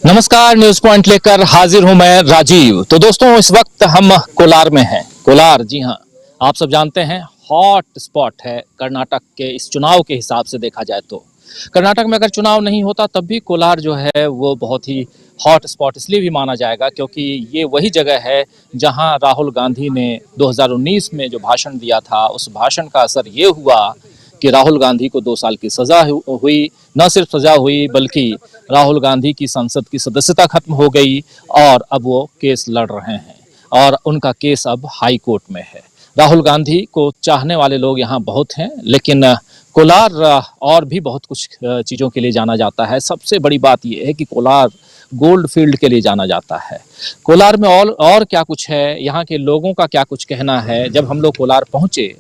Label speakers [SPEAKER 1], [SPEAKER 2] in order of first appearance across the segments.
[SPEAKER 1] नमस्कार, news point लेकर हाजिर हूं मैं राजीव। तो दोस्तों, इस वक्त हम कोलार में हैं। कोलार, जी हां, आप सब जानते हैं हॉट स्पॉट है कर्नाटक के इस चुनाव के हिसाब से देखा जाए तो। कर्नाटक में अगर चुनाव नहीं होता तब भी कोलार जो है वो बहुत ही हॉट स्पॉट इसलिए भी माना जाएगा क्योंकि ये वही जगह है जहां राहुल गांधी ने 2019 में जो भाषण दिया था, उस भाषण का असर ये हुआ कि राहुल गांधी को 2 साल की सजा हुई। न सिर्फ सजा हुई बल्कि राहुल गांधी की संसद की सदस्यता खत्म हो गई और अब वो केस लड़ रहे हैं और उनका केस अब हाई कोर्ट में है। राहुल गांधी को चाहने वाले लोग यहाँ बहुत हैं, लेकिन कोलार और भी बहुत कुछ चीज़ों के लिए जाना जाता है। सबसे बड़ी बात यह है कि कोलार गोल्ड फील्ड के लिए जाना जाता है। कोलार में और क्या कुछ है, यहाँ के लोगों का क्या कुछ कहना है। जब हम लोग कोलार पहुँचे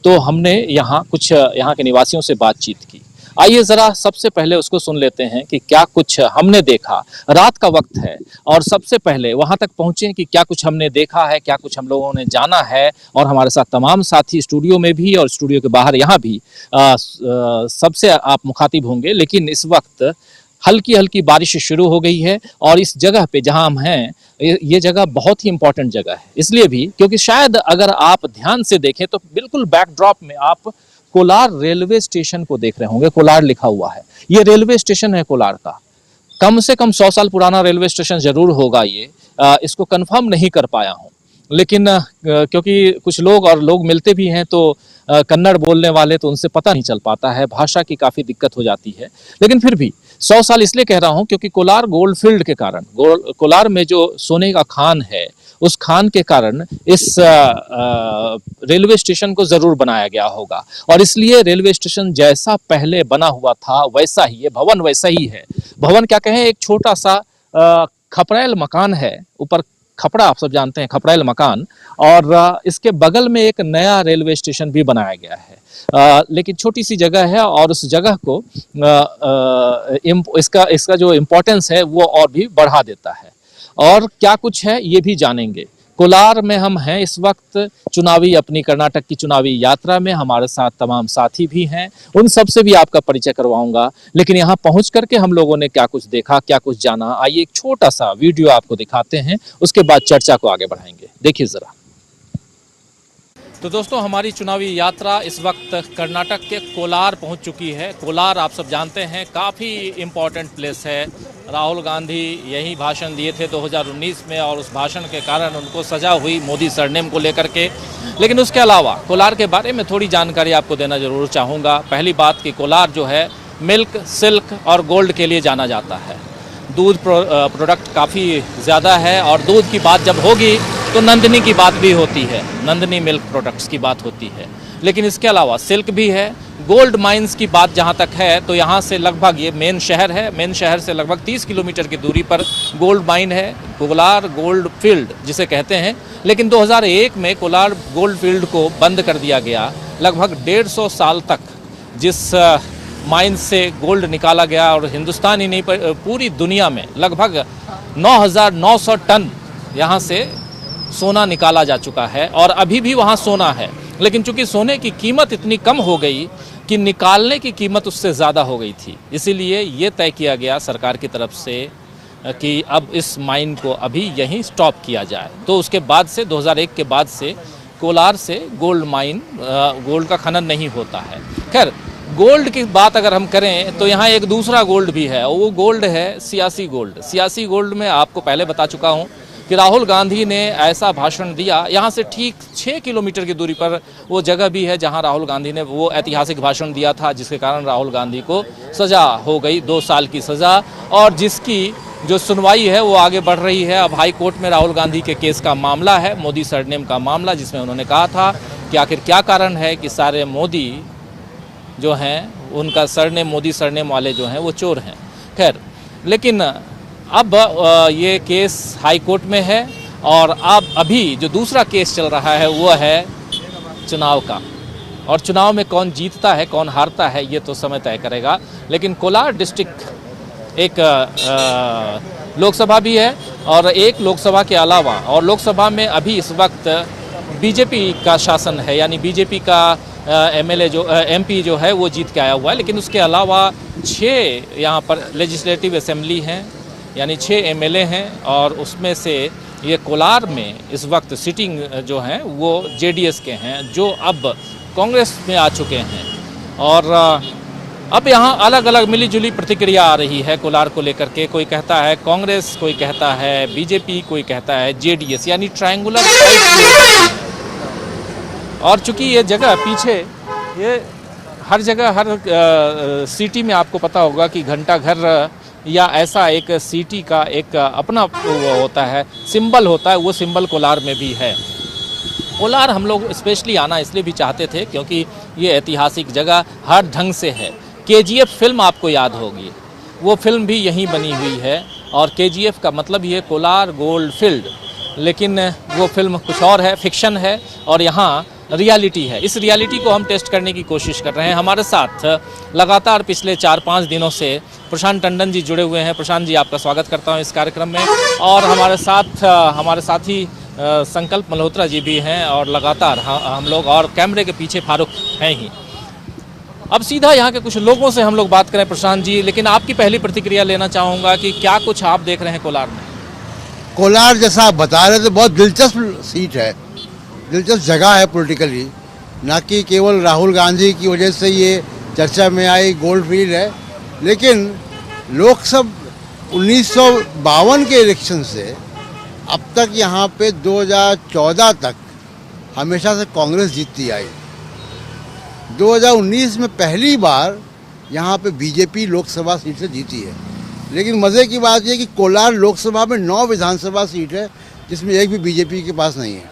[SPEAKER 1] तो हमने यहाँ कुछ यहाँ के निवासियों से बातचीत की। आइए जरा सबसे पहले उसको सुन लेते हैं कि क्या कुछ हमने देखा। रात का वक्त है और सबसे पहले वहां तक पहुंचे कि क्या कुछ हमने देखा है, क्या कुछ हम लोगों ने जाना है। और हमारे साथ तमाम साथी स्टूडियो में भी और स्टूडियो के बाहर यहाँ भी सबसे आप मुखातिब होंगे। लेकिन इस वक्त हल्की हल्की बारिश शुरू हो गई है और इस जगह पे जहां हम हैं, ये जगह बहुत ही इंपॉर्टेंट जगह है। इसलिए भी क्योंकि शायद अगर आप ध्यान से देखें तो बिल्कुल बैकड्रॉप में आप कोलार रेलवे स्टेशन को देख रहे होंगे। कोलार लिखा हुआ है, ये रेलवे स्टेशन है कोलार का। कम से कम 100 साल पुराना रेलवे स्टेशन जरूर होगा ये। इसको कंफर्म नहीं कर पाया हूँ, लेकिन क्योंकि कुछ लोग और लोग मिलते भी हैं तो कन्नड़ बोलने वाले, तो उनसे पता नहीं चल पाता है, भाषा की काफ़ी दिक्कत हो जाती है। लेकिन फिर भी 100 साल इसलिए कह रहा हूँ क्योंकि कोलार गोल्ड फील्ड के कारण, कोलार में जो सोने का खान है, उस खान के कारण इस रेलवे स्टेशन को जरूर बनाया गया होगा। और इसलिए रेलवे स्टेशन जैसा पहले बना हुआ था वैसा ही है, भवन वैसा ही है। भवन क्या कहें, एक छोटा सा खपड़ैल मकान है, ऊपर खपड़ा, आप सब जानते हैं खपड़ैल मकान। और इसके बगल में एक नया रेलवे स्टेशन भी बनाया गया है, लेकिन छोटी सी जगह है और उस जगह को इसका जो इम्पोर्टेंस है वो और भी बढ़ा देता है। और क्या कुछ है ये भी जानेंगे। कोलार में हम हैं इस वक्त चुनावी, अपनी कर्नाटक की चुनावी यात्रा में। हमारे साथ तमाम साथी भी हैं, उन सब से भी आपका परिचय करवाऊंगा। लेकिन यहाँ पहुंच करके हम लोगों ने क्या कुछ देखा, क्या कुछ जाना, आइए एक छोटा सा वीडियो आपको दिखाते हैं, उसके बाद चर्चा को आगे बढ़ाएंगे। देखिए जरा। तो दोस्तों, हमारी चुनावी यात्रा इस वक्त कर्नाटक के कोलार पहुंच चुकी है। कोलार आप सब जानते हैं काफ़ी इम्पॉर्टेंट प्लेस है। राहुल गांधी यही भाषण दिए थे 2019 में और उस भाषण के कारण उनको सजा हुई मोदी सरनेम को लेकर के। लेकिन उसके अलावा कोलार के बारे में थोड़ी जानकारी आपको देना ज़रूर चाहूँगा। पहली बात कि कोलार जो है मिल्क, सिल्क और गोल्ड के लिए जाना जाता है। दूध प्रोडक्ट काफ़ी ज़्यादा है और दूध की बात जब होगी तो नंदिनी की बात भी होती है, नंदिनी मिल्क प्रोडक्ट्स की बात होती है। लेकिन इसके अलावा सिल्क भी है। गोल्ड माइंस की बात जहाँ तक है तो यहाँ से लगभग, ये मेन शहर है, मेन शहर से लगभग 30 किलोमीटर की दूरी पर गोल्ड माइन है, कोलार गोल्ड फील्ड जिसे कहते हैं। लेकिन 2001 में कोलार गोल्ड फील्ड को बंद कर दिया गया। लगभग 150 साल तक जिस माइन से गोल्ड निकाला गया, और हिंदुस्तान ही नहीं पूरी दुनिया में लगभग 9,900 टन यहाँ से सोना निकाला जा चुका है और अभी भी वहाँ सोना है। लेकिन चूंकि सोने की कीमत इतनी कम हो गई कि निकालने की कीमत उससे ज़्यादा हो गई थी, इसीलिए ये तय किया गया सरकार की तरफ से कि अब इस माइन को अभी यहीं स्टॉप किया जाए। तो उसके बाद से 2001 के बाद से कोलार से गोल्ड माइन, गोल्ड का खनन नहीं होता है। खैर, गोल्ड की बात अगर हम करें तो यहाँ एक दूसरा गोल्ड भी है, वो गोल्ड है सियासी गोल्ड। सियासी गोल्ड में आपको पहले बता चुका हूँ कि राहुल गांधी ने ऐसा भाषण दिया। यहाँ से ठीक 6 किलोमीटर की दूरी पर वो जगह भी है जहाँ राहुल गांधी ने वो ऐतिहासिक भाषण दिया था, जिसके कारण राहुल गांधी को सज़ा हो गई, 2 साल की सज़ा, और जिसकी जो सुनवाई है वो आगे बढ़ रही है। अब हाई कोर्ट में राहुल गांधी के केस का मामला है, मोदी सरनेम का मामला, जिसमें उन्होंने कहा था कि आखिर क्या कारण है कि सारे मोदी जो हैं, उनका सरनेम, मोदी सरनेम वाले जो हैं वो चोर हैं। खैर, लेकिन अब ये केस हाई कोर्ट में है और अब अभी जो दूसरा केस चल रहा है वो है चुनाव का। और चुनाव में कौन जीतता है कौन हारता है ये तो समय तय करेगा। लेकिन कोलार डिस्ट्रिक्ट एक लोकसभा भी है और एक लोकसभा के अलावा, और लोकसभा में अभी इस वक्त बीजेपी का शासन है, यानी बीजेपी का एमएलए जो एमपी जो है वो जीत के आया हुआ है। लेकिन उसके अलावा 6 यहाँ पर लेजिस्लेटिव असेंबली हैं, यानी 6 एमएलए हैं और उसमें से ये कोलार में इस वक्त सिटिंग जो हैं वो जेडीएस के हैं, जो अब कांग्रेस में आ चुके हैं। और अब यहाँ अलग अलग मिली-जुली प्रतिक्रिया आ रही है कोलार को लेकर के। कोई कहता है कांग्रेस, कोई कहता है बीजेपी, कोई कहता है जेडीएस, यानी ट्रायंगुलर फाइट। और चूंकि ये जगह पीछे, ये हर जगह, हर सिटी में आपको पता होगा कि घंटा घर या ऐसा एक सिटी का एक अपना वो होता है, सिंबल होता है, वो सिंबल कोलार में भी है। कोलार हम लोग स्पेशली आना इसलिए भी चाहते थे क्योंकि ये ऐतिहासिक जगह हर ढंग से है। केजीएफ फिल्म आपको याद होगी, वो फिल्म भी यहीं बनी हुई है और केजीएफ का मतलब ये कोलार गोल्ड फील्ड, लेकिन वो फिल्म कुछ और है, फिक्शन है और यहाँ रियलिटी है। इस रियलिटी को हम टेस्ट करने की कोशिश कर रहे हैं। हमारे साथ लगातार पिछले 4-5 दिनों से प्रशांत टंडन जी जुड़े हुए हैं। प्रशांत जी, आपका स्वागत करता हूं इस कार्यक्रम में। और हमारे साथी संकल्प मल्होत्रा जी भी हैं और लगातार हम लोग, और कैमरे के पीछे फारूक हैं ही। अब सीधा यहाँ के कुछ लोगों से हम लोग बात करें प्रशांत जी, लेकिन आपकी पहली प्रतिक्रिया लेना चाहूँगा कि क्या कुछ आप देख रहे हैं कोलार में?
[SPEAKER 2] कोलार जैसा आप बता रहे थे, बहुत दिलचस्प सीट है, दिलचस्प जगह है पॉलिटिकली, ना कि केवल राहुल गांधी की वजह से ये चर्चा में आई गोल्ड फील्ड है। लेकिन लोकसभा 1952 के इलेक्शन से अब तक यहाँ पे 2014 तक हमेशा से कांग्रेस जीतती आई। 2019 में पहली बार यहाँ पे बीजेपी लोकसभा सीट से जीती है। लेकिन मज़े की बात यह कि कोलार लोकसभा में 9 विधानसभा सीट है, जिसमें एक भी बीजेपी के पास नहीं है।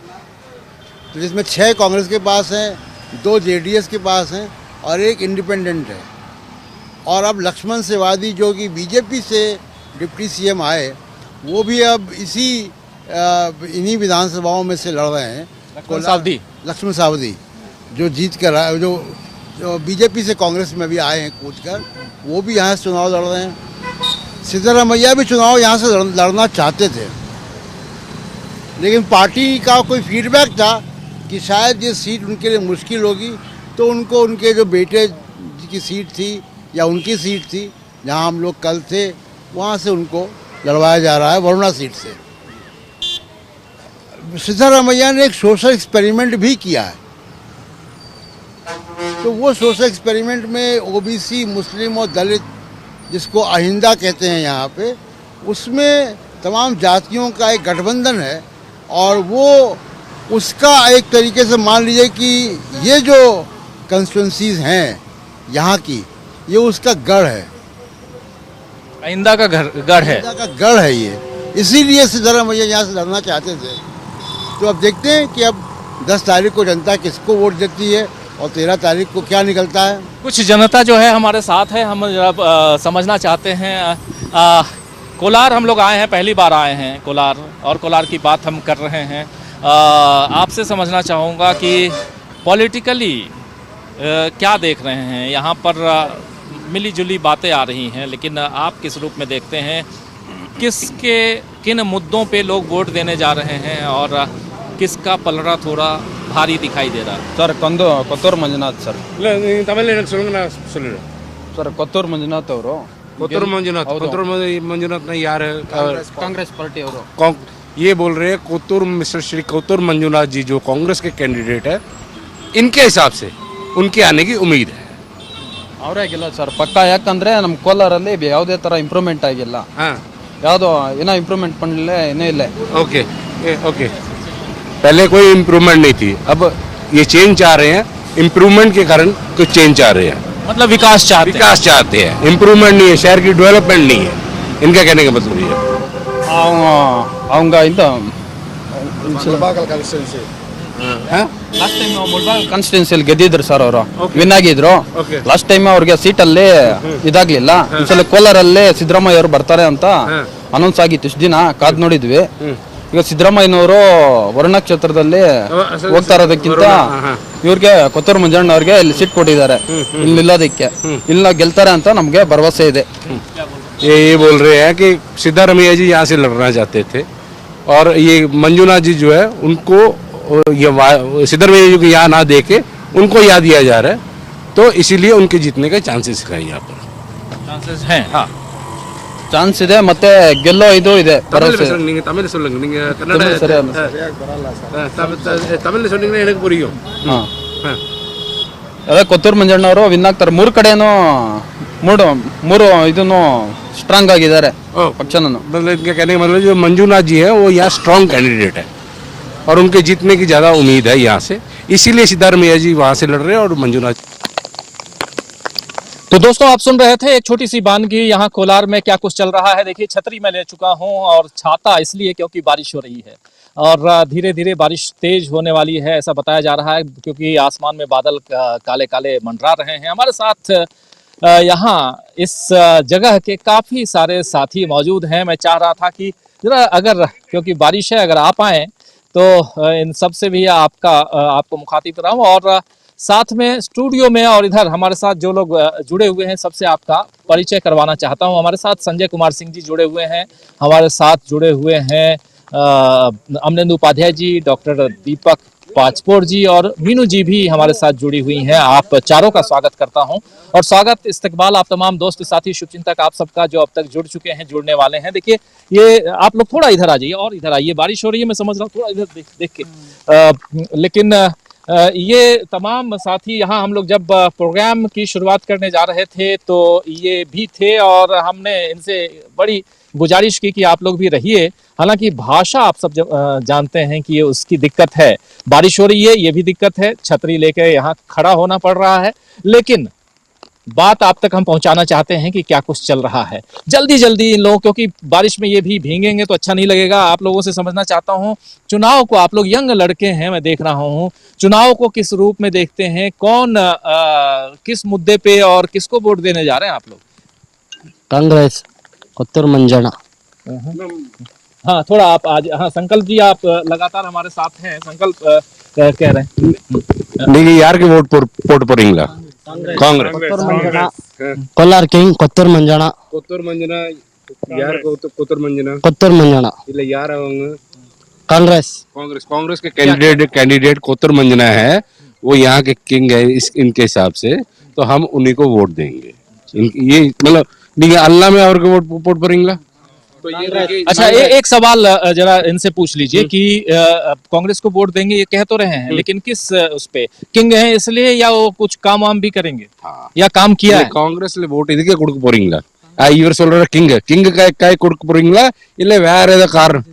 [SPEAKER 2] तो जिसमें 6 कांग्रेस के पास हैं, 2 जेडीएस के पास हैं और 1 इंडिपेंडेंट है। और अब लक्ष्मण सेवादी जो कि बीजेपी से डिप्टी सीएम आए, वो भी अब इन्हीं विधानसभाओं में से लड़ रहे हैं। लक्ष्मण सावदी जो जीत कर आए, जो बीजेपी से कांग्रेस में भी आए हैं कूद कर, वो भी यहाँ से चुनाव लड़ रहे हैं। सिद्धरामैया भी चुनाव यहाँ से लड़ना चाहते थे, लेकिन पार्टी का कोई फीडबैक था कि शायद ये सीट उनके लिए मुश्किल होगी, तो उनको उनके जो बेटे की सीट थी या उनकी सीट थी जहाँ हम लोग कल थे, वहाँ से उनको लड़वाया जा रहा है, वरुणा सीट से। सिद्धरामैया ने एक सोशल एक्सपेरिमेंट भी किया है, तो वो सोशल एक्सपेरिमेंट में ओबीसी, मुस्लिम और दलित, जिसको अहिंदा कहते हैं यहाँ पे, उसमें तमाम जातियों का एक गठबंधन है। और वो उसका एक तरीके से मान लीजिए कि ये जो कंस्टिट्यूंसीज हैं यहाँ की, ये उसका गढ़ है,
[SPEAKER 1] अहिंदा का गढ़ है,
[SPEAKER 2] अहिंदा का गढ़ है ये। इसीलिए सिद्धरामैया यहाँ से लड़ना चाहते थे। तो अब देखते हैं कि अब 10 तारीख को जनता किसको वोट देती है और 13 तारीख को क्या निकलता है।
[SPEAKER 1] कुछ जनता जो है हमारे साथ है, हम समझना चाहते हैं। कोलार हम लोग आए हैं, पहली बार आए हैं कोलार, और कोलार की बात हम कर रहे हैं। आपसे समझना चाहूँगा कि पॉलिटिकली क्या देख रहे हैं यहाँ पर? मिली जुली बातें आ रही हैं, लेकिन आप किस रूप में देखते हैं? किन मुद्दों पे लोग वोट देने जा रहे हैं और किसका पलड़ा थोड़ा भारी दिखाई दे रहा है?
[SPEAKER 3] Sir Kottur Manjunath sir.
[SPEAKER 4] Tamil
[SPEAKER 3] sir Kottur Manjunath ಅವರು
[SPEAKER 4] मंजुनाथ नहीं यार,
[SPEAKER 3] कांग्रेस पार्टी ಅವರು
[SPEAKER 4] ये बोल रहे हैं मिस्टर श्री कोत्तूर मंजुनाथ जी जो कांग्रेस के कैंडिडेट है, इनके हिसाब से उनके आने की उम्मीद है।
[SPEAKER 3] ಅವರೇ ಗೆಲ್ಲ ಸರ್ ಪಕ್ಕ, ಯಾಕಂದ್ರೆ ನಮ್ಮ ಕೋಲಾರಲ್ಲಿ ಯಾವುದೇ ತರ ಇಂಪ್ರೂವ್ಮೆಂಟ್ ಆಗಿಲ್ಲ, ಯಾವುದೋ ಏನೋ ಇಂಪ್ರೂವ್ಮೆಂಟ್ பண்ணல ಇನ್ನೇ ಇಲ್ಲ।
[SPEAKER 4] ओके ओके, पहले कोई इम्प्रूवमेंट नहीं थी, अब ये चेंज चाह रहे हैं, इम्प्रूवमेंट के कारण कुछ चेंज चाह रहे हैं,
[SPEAKER 1] मतलब विकास चाहते हैं,
[SPEAKER 4] इम्प्रूवमेंट नहीं है, शहर की डेवलपमेंट नहीं है, इनका कहने का मतलब ये है।
[SPEAKER 3] அவங்க இந்த ಕಾನ್ಸ್ಟಿಟ್ಯೂನ್ಸಿಯಲ್ಲಿ ಗೆದ್ದಿದ್ರು ಸರ್, ಅವರು ವಿನ್ ಆಗಿದ್ರು ಲಾಸ್ಟ್ ಟೈಮ್. ಅವ್ರಿಗೆ ಸೀಟಲ್ಲಿ ಇದಾಗ್ಲಿಲ್ಲ. ಈ ಸಲ ಕೋಲಾರಲ್ಲಿ ಸಿದ್ದರಾಮಯ್ಯ ಅವರು ಬರ್ತಾರೆ ಅಂತ ಅನೌನ್ಸ್ ಆಗಿತ್ತು, ಇಷ್ಟು ದಿನ ಕಾದ್ ನೋಡಿದ್ವಿ. ಈಗ ಸಿದ್ದರಾಮಯ್ಯನವರು ವರುಣ ಕ್ಷೇತ್ರದಲ್ಲಿ ಹೋಗ್ತಾ ಇರೋದಕ್ಕಿಂತ ಇವ್ರಿಗೆ ಕೊತ್ತೂರು ಮಂಜಣ್ಣ ಅವ್ರಿಗೆ ಇಲ್ಲಿ ಸೀಟ್ ಕೊಟ್ಟಿದ್ದಾರೆ, ಇಲ್ಲಿ ನಿಲ್ಲೋದಕ್ಕೆ. ಇಲ್ಲಿ ಗೆಲ್ತಾರೆ ಅಂತ ನಮ್ಗೆ ಭರವಸೆ ಇದೆ।
[SPEAKER 4] ये बोल रहे हैं कि सिद्धारमैया जी यहाँ से लड़ना चाहते थे और ये मंजुनाथ जी जो है उनको ये सिद्धारमैया जी को यहाँ ना दे के उनको याद दिया जा रहा है, तो इसीलिए उनके जीतने के चांसेस हैं यहाँ पर।
[SPEAKER 1] चांसेस हैं, हाँ।
[SPEAKER 3] ಚಾನ್ಸ್ ಇದೆ ಮತ್ತೆ ಗೆಲ್ಲೋ ಇದು ಇದೆ
[SPEAKER 4] தமிழ்
[SPEAKER 3] ಭರವಸೆ
[SPEAKER 4] பேசுறங்க நீங்க தமிழ் சொல்லுங்க நீங்க கன்னட
[SPEAKER 3] தமிழ் சரியா
[SPEAKER 4] தமிழ்ல சொன்னீங்கன்னா எனக்கு புரியும்
[SPEAKER 3] ಹಾ
[SPEAKER 4] ಹಾ.
[SPEAKER 3] ಅದೇ ಕೊತ್ತೂರು ಮಂಜಣ್ಣ ಅವರು ವಿನ್ ಆಗ್ತಾರೆ. ಮೂರು ಕಡೆನೂ ಮೂರು ಇದನ್ನು ಸ್ಟ್ರಾಂಗ್ ಆಗಿದ್ದಾರೆ
[SPEAKER 4] ओ,
[SPEAKER 3] ಪಕ್ಷನೂ.
[SPEAKER 4] मतलब इनका कहने का मतलब जो मंजूनाथ जी है वो यहाँ स्ट्रांग कैंडिडेट है और उनके जीतने की ज़्यादा उम्मीद है यहाँ से, इसीलिए सिद्धारमैया जी वहाँ से लड़ रहे हैं और मंजूनाथ।
[SPEAKER 1] तो दोस्तों आप सुन रहे थे एक छोटी सी बानगी यहाँ कोलार में क्या कुछ चल रहा है। देखिए छतरी मैं ले चुका हूँ और छाता इसलिए क्योंकि बारिश हो रही है और धीरे धीरे बारिश तेज होने वाली है ऐसा बताया जा रहा है, क्योंकि आसमान में बादल काले काले मंडरा रहे हैं। हमारे साथ यहाँ इस जगह के काफी सारे साथी मौजूद हैं। मैं चाह रहा था कि जरा अगर क्योंकि बारिश है अगर आप आए तो इन सब से भी आपको मुखातिब कराऊं और साथ में स्टूडियो में और इधर हमारे साथ जो लोग जुड़े हुए हैं सबसे आपका परिचय करवाना चाहता हूं। हमारे साथ संजय कुमार सिंह जी जुड़े हुए हैं, हमारे साथ जुड़े हुए हैं अमनेंदु उपाध्याय जी, डॉक्टर दीपक पाचपोर जी और मीनू जी भी हमारे साथ जुड़ी हुई हैं। आप चारों का स्वागत करता हूं और स्वागत इस्तकबाल आप तमाम दोस्त साथी शुभचिंतक आप सबका जो अब तक जुड़ चुके हैं जुड़ने वाले हैं। देखिए ये आप लोग थोड़ा इधर आ जाइए और इधर आइए, बारिश हो रही है मैं समझ रहा हूँ, थोड़ा इधर देख के लेकिन ये तमाम साथी यहाँ हम लोग जब प्रोग्राम की शुरुआत करने जा रहे थे तो ये भी थे और हमने इनसे बड़ी गुजारिश की कि आप लोग भी रहिए। हालांकि भाषा आप सब जानते हैं कि ये उसकी दिक्कत है, बारिश हो रही है ये भी दिक्कत है, छतरी लेके यहाँ खड़ा होना पड़ रहा है, लेकिन बात आप तक हम पहुंचाना चाहते हैं कि क्या कुछ चल रहा है। जल्दी जल्दी इन लोगों, क्योंकि बारिश में ये भी भीगेंगे तो अच्छा नहीं लगेगा, आप लोगों से समझना चाहता हूं चुनाव को। आप लोग यंग लड़के हैं, मैं देख रहा हूं चुनाव को किस रूप में देखते हैं, कौन किस मुद्दे पे और किसको वोट देने जा रहे हैं आप लोग?
[SPEAKER 5] कांग्रेस कोत्तूर मंजण्ಣ।
[SPEAKER 1] हाँ थोड़ा आप आज, हाँ संकल्प जी आप लगातार हमारे साथ हैं, संकल्प कह रहे हैं
[SPEAKER 4] नहीं यार के वोट पोटपोरिंगला कांग्रेस
[SPEAKER 5] ಕೋಲಾರ್ ಕಿಂಗ್ ಕೊತ್ತೂರು ಮಂಜಣ್ಣ
[SPEAKER 4] कोत्तूर मंजना यार कोत्तूर मंजना
[SPEAKER 5] ಕೊತ್ತೂರು ಮಂಜಣ್ಣ
[SPEAKER 4] ಇಲ್ಲ ಯಾರ அவங்க
[SPEAKER 5] कांग्रेस
[SPEAKER 4] कांग्रेस के कैंडिडेट कोत्तूर मंजना है, वो यहाँ के किंग है इनके हिसाब से, तो हम उन्हीं को वोट देंगे। ये मतलब नहीं अल्लाह में और वोट पड़ेगा तो ये
[SPEAKER 1] अच्छा एक सवाल जरा इनसे पूछ लीजिए कि कांग्रेस को वोट देंगे ये कह तो रहे हैं, लेकिन किस उस पे किंग है इसलिए या वो कुछ काम वाम भी करेंगे या काम किया है?
[SPEAKER 4] காங்கிரஸ்ல ஓட்டு இதுக்கே கொடுக்க போறீங்களா? இவர் சொல்ற கிங் காய் கொடுக்க போறீங்களா இல்ல வேற ஏதோ காரணம்?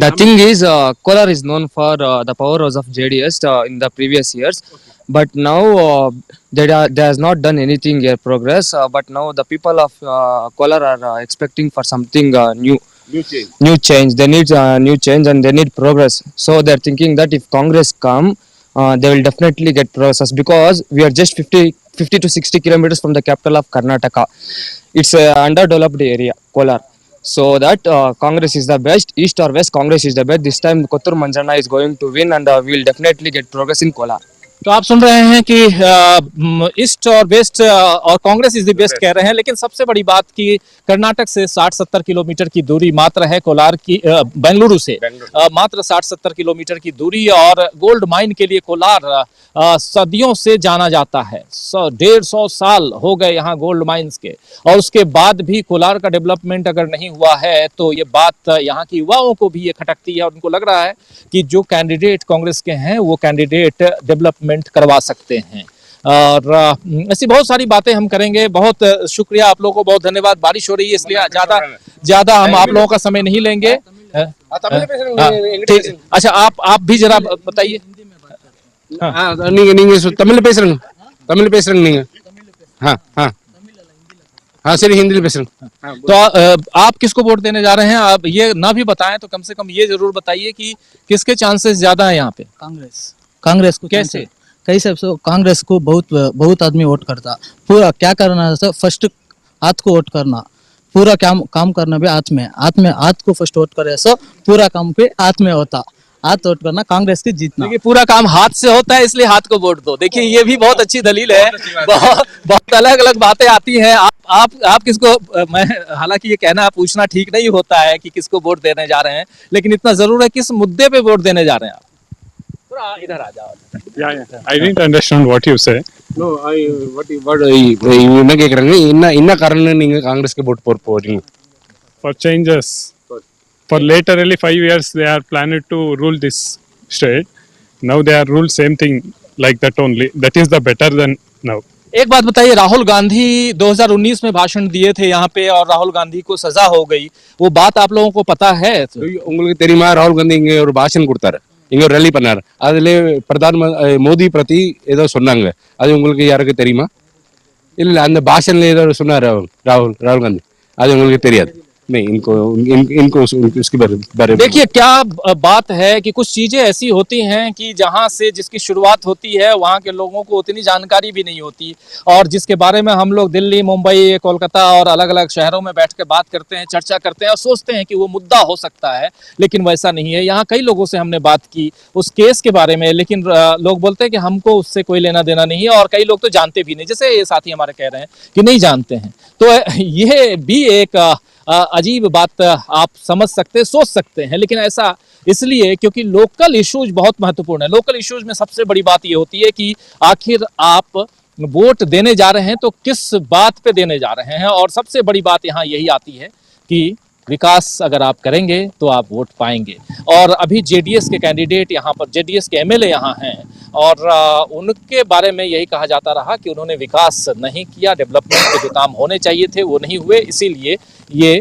[SPEAKER 6] The thing is, Kolar is known for the powers of JDS in the previous years, but now they has not done anything progress. But now the people of Kolar are expecting for something new change. They need new change and they need progress. So they are thinking that if Congress come, they will definitely get progress because we are just 50 to 60 kilometers from the capital of Karnataka. It's a underdeveloped area, Kolar. So that Congress is the best, east or west Congress is the best. This time Kotturu Manjana is going to win and we will definitely get progress in Kolar.
[SPEAKER 1] तो आप सुन रहे हैं कि east और waste और Congress is the best कह रहे हैं, लेकिन सबसे बड़ी बात कि कर्नाटक से 60-70 किलोमीटर की दूरी मात्र है कोलार की, बेंगलुरु से मात्र 60-70 किलोमीटर की दूरी और गोल्ड माइन के लिए कोलार सदियों से जाना जाता है। 150 साल हो गए यहाँ गोल्ड माइंस के और उसके बाद भी कोलार का डेवलपमेंट अगर नहीं हुआ है तो ये बात यहाँ की युवाओं को भी ये खटकती है और उनको लग रहा है कि जो कैंडिडेट कांग्रेस के हैं वो कैंडिडेट डेवलपमेंट करवा सकते हैं। और ऐसी बहुत सारी बातें हम करेंगे। बहुत शुक्रिया आप लोगों को, बहुत धन्यवाद। बारिश हो रही है इसलिए ज्यादा हम आप लोगों का समय नहीं लेंगे। अच्छा आप भी जरा बताइए।
[SPEAKER 4] நீங்க தமிழ்ல பேசுறீங்க? தமிழ்ல பேசுறீங்க நீங்க? हाँ हाँ हाँ सर हिंदी में பேசுறேன்।
[SPEAKER 1] तो आप किसको वोट देने जा रहे हैं? आप ये ना भी बताएं तो कम से कम ये जरूर बताइए कि किसके चांसेस ज्यादा है यहाँ पे?
[SPEAKER 5] कांग्रेस को
[SPEAKER 1] कैसे?
[SPEAKER 5] कैसे कांग्रेस को बहुत आदमी वोट करता। पूरा क्या करना है सर, फर्स्ट हाथ को वोट करना, पूरा काम करना भी हाथ को फर्स्ट वोट करे सो पूरा काम पे हाथ में होता, हाथ वोट करना कांग्रेस की जीतना।
[SPEAKER 1] देखिए पूरा काम हाथ से होता है इसलिए हाथ को वोट दो। देखिए ये भी बहुत अच्छी दलील है। बहुत अलग अलग बातें आती हैं। आप किसको, मैं हालांकि ये कहना पूछना ठीक नहीं होता है कि किसको वोट देने जा रहे हैं, लेकिन इतना जरूर है किस मुद्दे पे वोट देने जा रहे हैं आप? थोड़ा इधर आ जाओ।
[SPEAKER 7] I didn't understand what you say.
[SPEAKER 4] No, என்ன கேக்குறாங்க, என்ன காரணம் நீங்க காங்கிரஸ்க்கு போட்டு போறீங்க?
[SPEAKER 7] for changes. For laterally 5 years, they are planning to rule this state. Now they are rule same thing like that only. That is the better than now.
[SPEAKER 1] एक बात बताइए, राहुल गांधी 2019 में भाषण दिए थे यहाँ पे और राहुल गांधी को सजा हो गई, वो बात आप लोगों को पता है?
[SPEAKER 4] உங்களுக்கு தெரியுமா, ராகுல் காந்தி இங்க ஒரு பாஷன் கொடுத்தாரு, இங்க ஒரு ரேலி பண்ணாரு, அதுல மோடி பிரதி ஏதோ சொன்னாங்க, அது உங்களுக்கு யாருக்கு தெரியுமா? இல்ல, அந்த பாஷன்ல ஏதோ சொன்னாரு ராகுல் காந்தி, அது உங்களுக்கு தெரியாது? नहीं, इनको उसके बारे में
[SPEAKER 1] देखिए क्या बात है कि कुछ चीजें ऐसी होती हैं कि जहां से जिसकी शुरुआत होती है वहां के लोगों को उतनी जानकारी भी नहीं होती, और जिसके बारे में हम लोग दिल्ली, मुंबई, कोलकाता और अलग अलग शहरों में बैठ कर बात करते हैं, चर्चा करते हैं और सोचते हैं कि वो मुद्दा हो सकता है, लेकिन वैसा नहीं है। यहाँ कई लोगों से हमने बात की उस केस के बारे में, लेकिन लोग बोलते हैं कि हमको उससे कोई लेना देना नहीं है, और कई लोग तो जानते भी नहीं, जैसे ये साथी हमारे कह रहे हैं कि नहीं जानते हैं। तो ये भी एक अजीब बात आप समझ सकते, सोच सकते हैं, लेकिन ऐसा इसलिए क्योंकि लोकल इश्यूज बहुत महत्वपूर्ण है। लोकल इश्यूज में सबसे बड़ी बात ये होती है कि आखिर आप वोट देने जा रहे हैं तो किस बात पे देने जा रहे हैं, और सबसे बड़ी बात यहाँ यही आती है कि विकास अगर आप करेंगे तो आप वोट पाएंगे। और अभी जेडीएस के कैंडिडेट यहाँ पर, जेडीएस के एमएलए यहाँ हैं, और उनके बारे में यही कहा जाता रहा कि उन्होंने विकास नहीं किया, डेवलपमेंट के जो काम होने चाहिए थे वो नहीं हुए, इसीलिए ये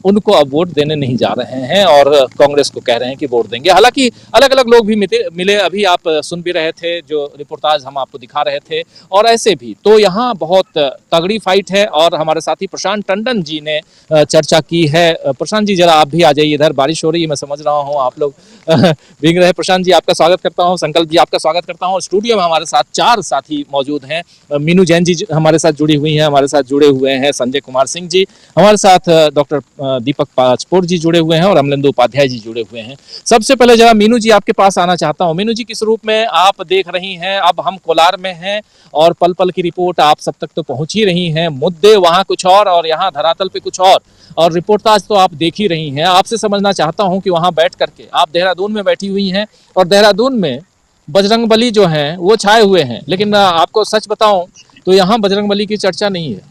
[SPEAKER 1] उनको अब वोट देने नहीं जा रहे हैं और कांग्रेस को कह रहे हैं कि वोट देंगे। हालांकि अलग अलग लोग भी मिले, अभी आप सुन भी रहे थे जो रिपोर्टाज हम आपको दिखा रहे थे, और ऐसे भी तो यहाँ बहुत तगड़ी फाइट है। और हमारे साथी प्रशांत टंडन जी ने चर्चा की है। प्रशांत जी जरा आप भी आ जाइए इधर, बारिश हो रही है, मैं समझ रहा हूँ आप लोग भीग रहे हैं। प्रशांत जी आपका स्वागत करता हूँ, संकल्प जी आपका स्वागत करता हूँ। स्टूडियो में हमारे साथ 4 साथी मौजूद हैं। मीनू जैन जी हमारे साथ जुड़ी हुई हैं, हमारे साथ जुड़े हुए हैं संजय कुमार सिंह जी, हमारे साथ डॉक्टर दीपक पाचपोर जी जुड़े हुए हैं, और अमलेंदु उपाध्याय जी जुड़े हुए हैं। सबसे पहले जरा मीनू जी आपके पास आना चाहता हूँ। मीनू जी, किस रूप में आप देख रही हैं? अब हम कोलार में हैं और पल पल की रिपोर्ट आप सब तक तो पहुंच ही रही हैं, मुद्दे वहां कुछ और यहाँ धरातल पे कुछ और रिपोर्टाज तो आप देख ही रही हैं। आपसे समझना चाहता हूं कि वहां बैठ करके, आप देहरादून में बैठी हुई हैं और देहरादून में बजरंगबली जो हैं वो छाए हुए हैं, लेकिन आपको सच बताऊं तो यहाँ बजरंगबली की चर्चा नहीं है।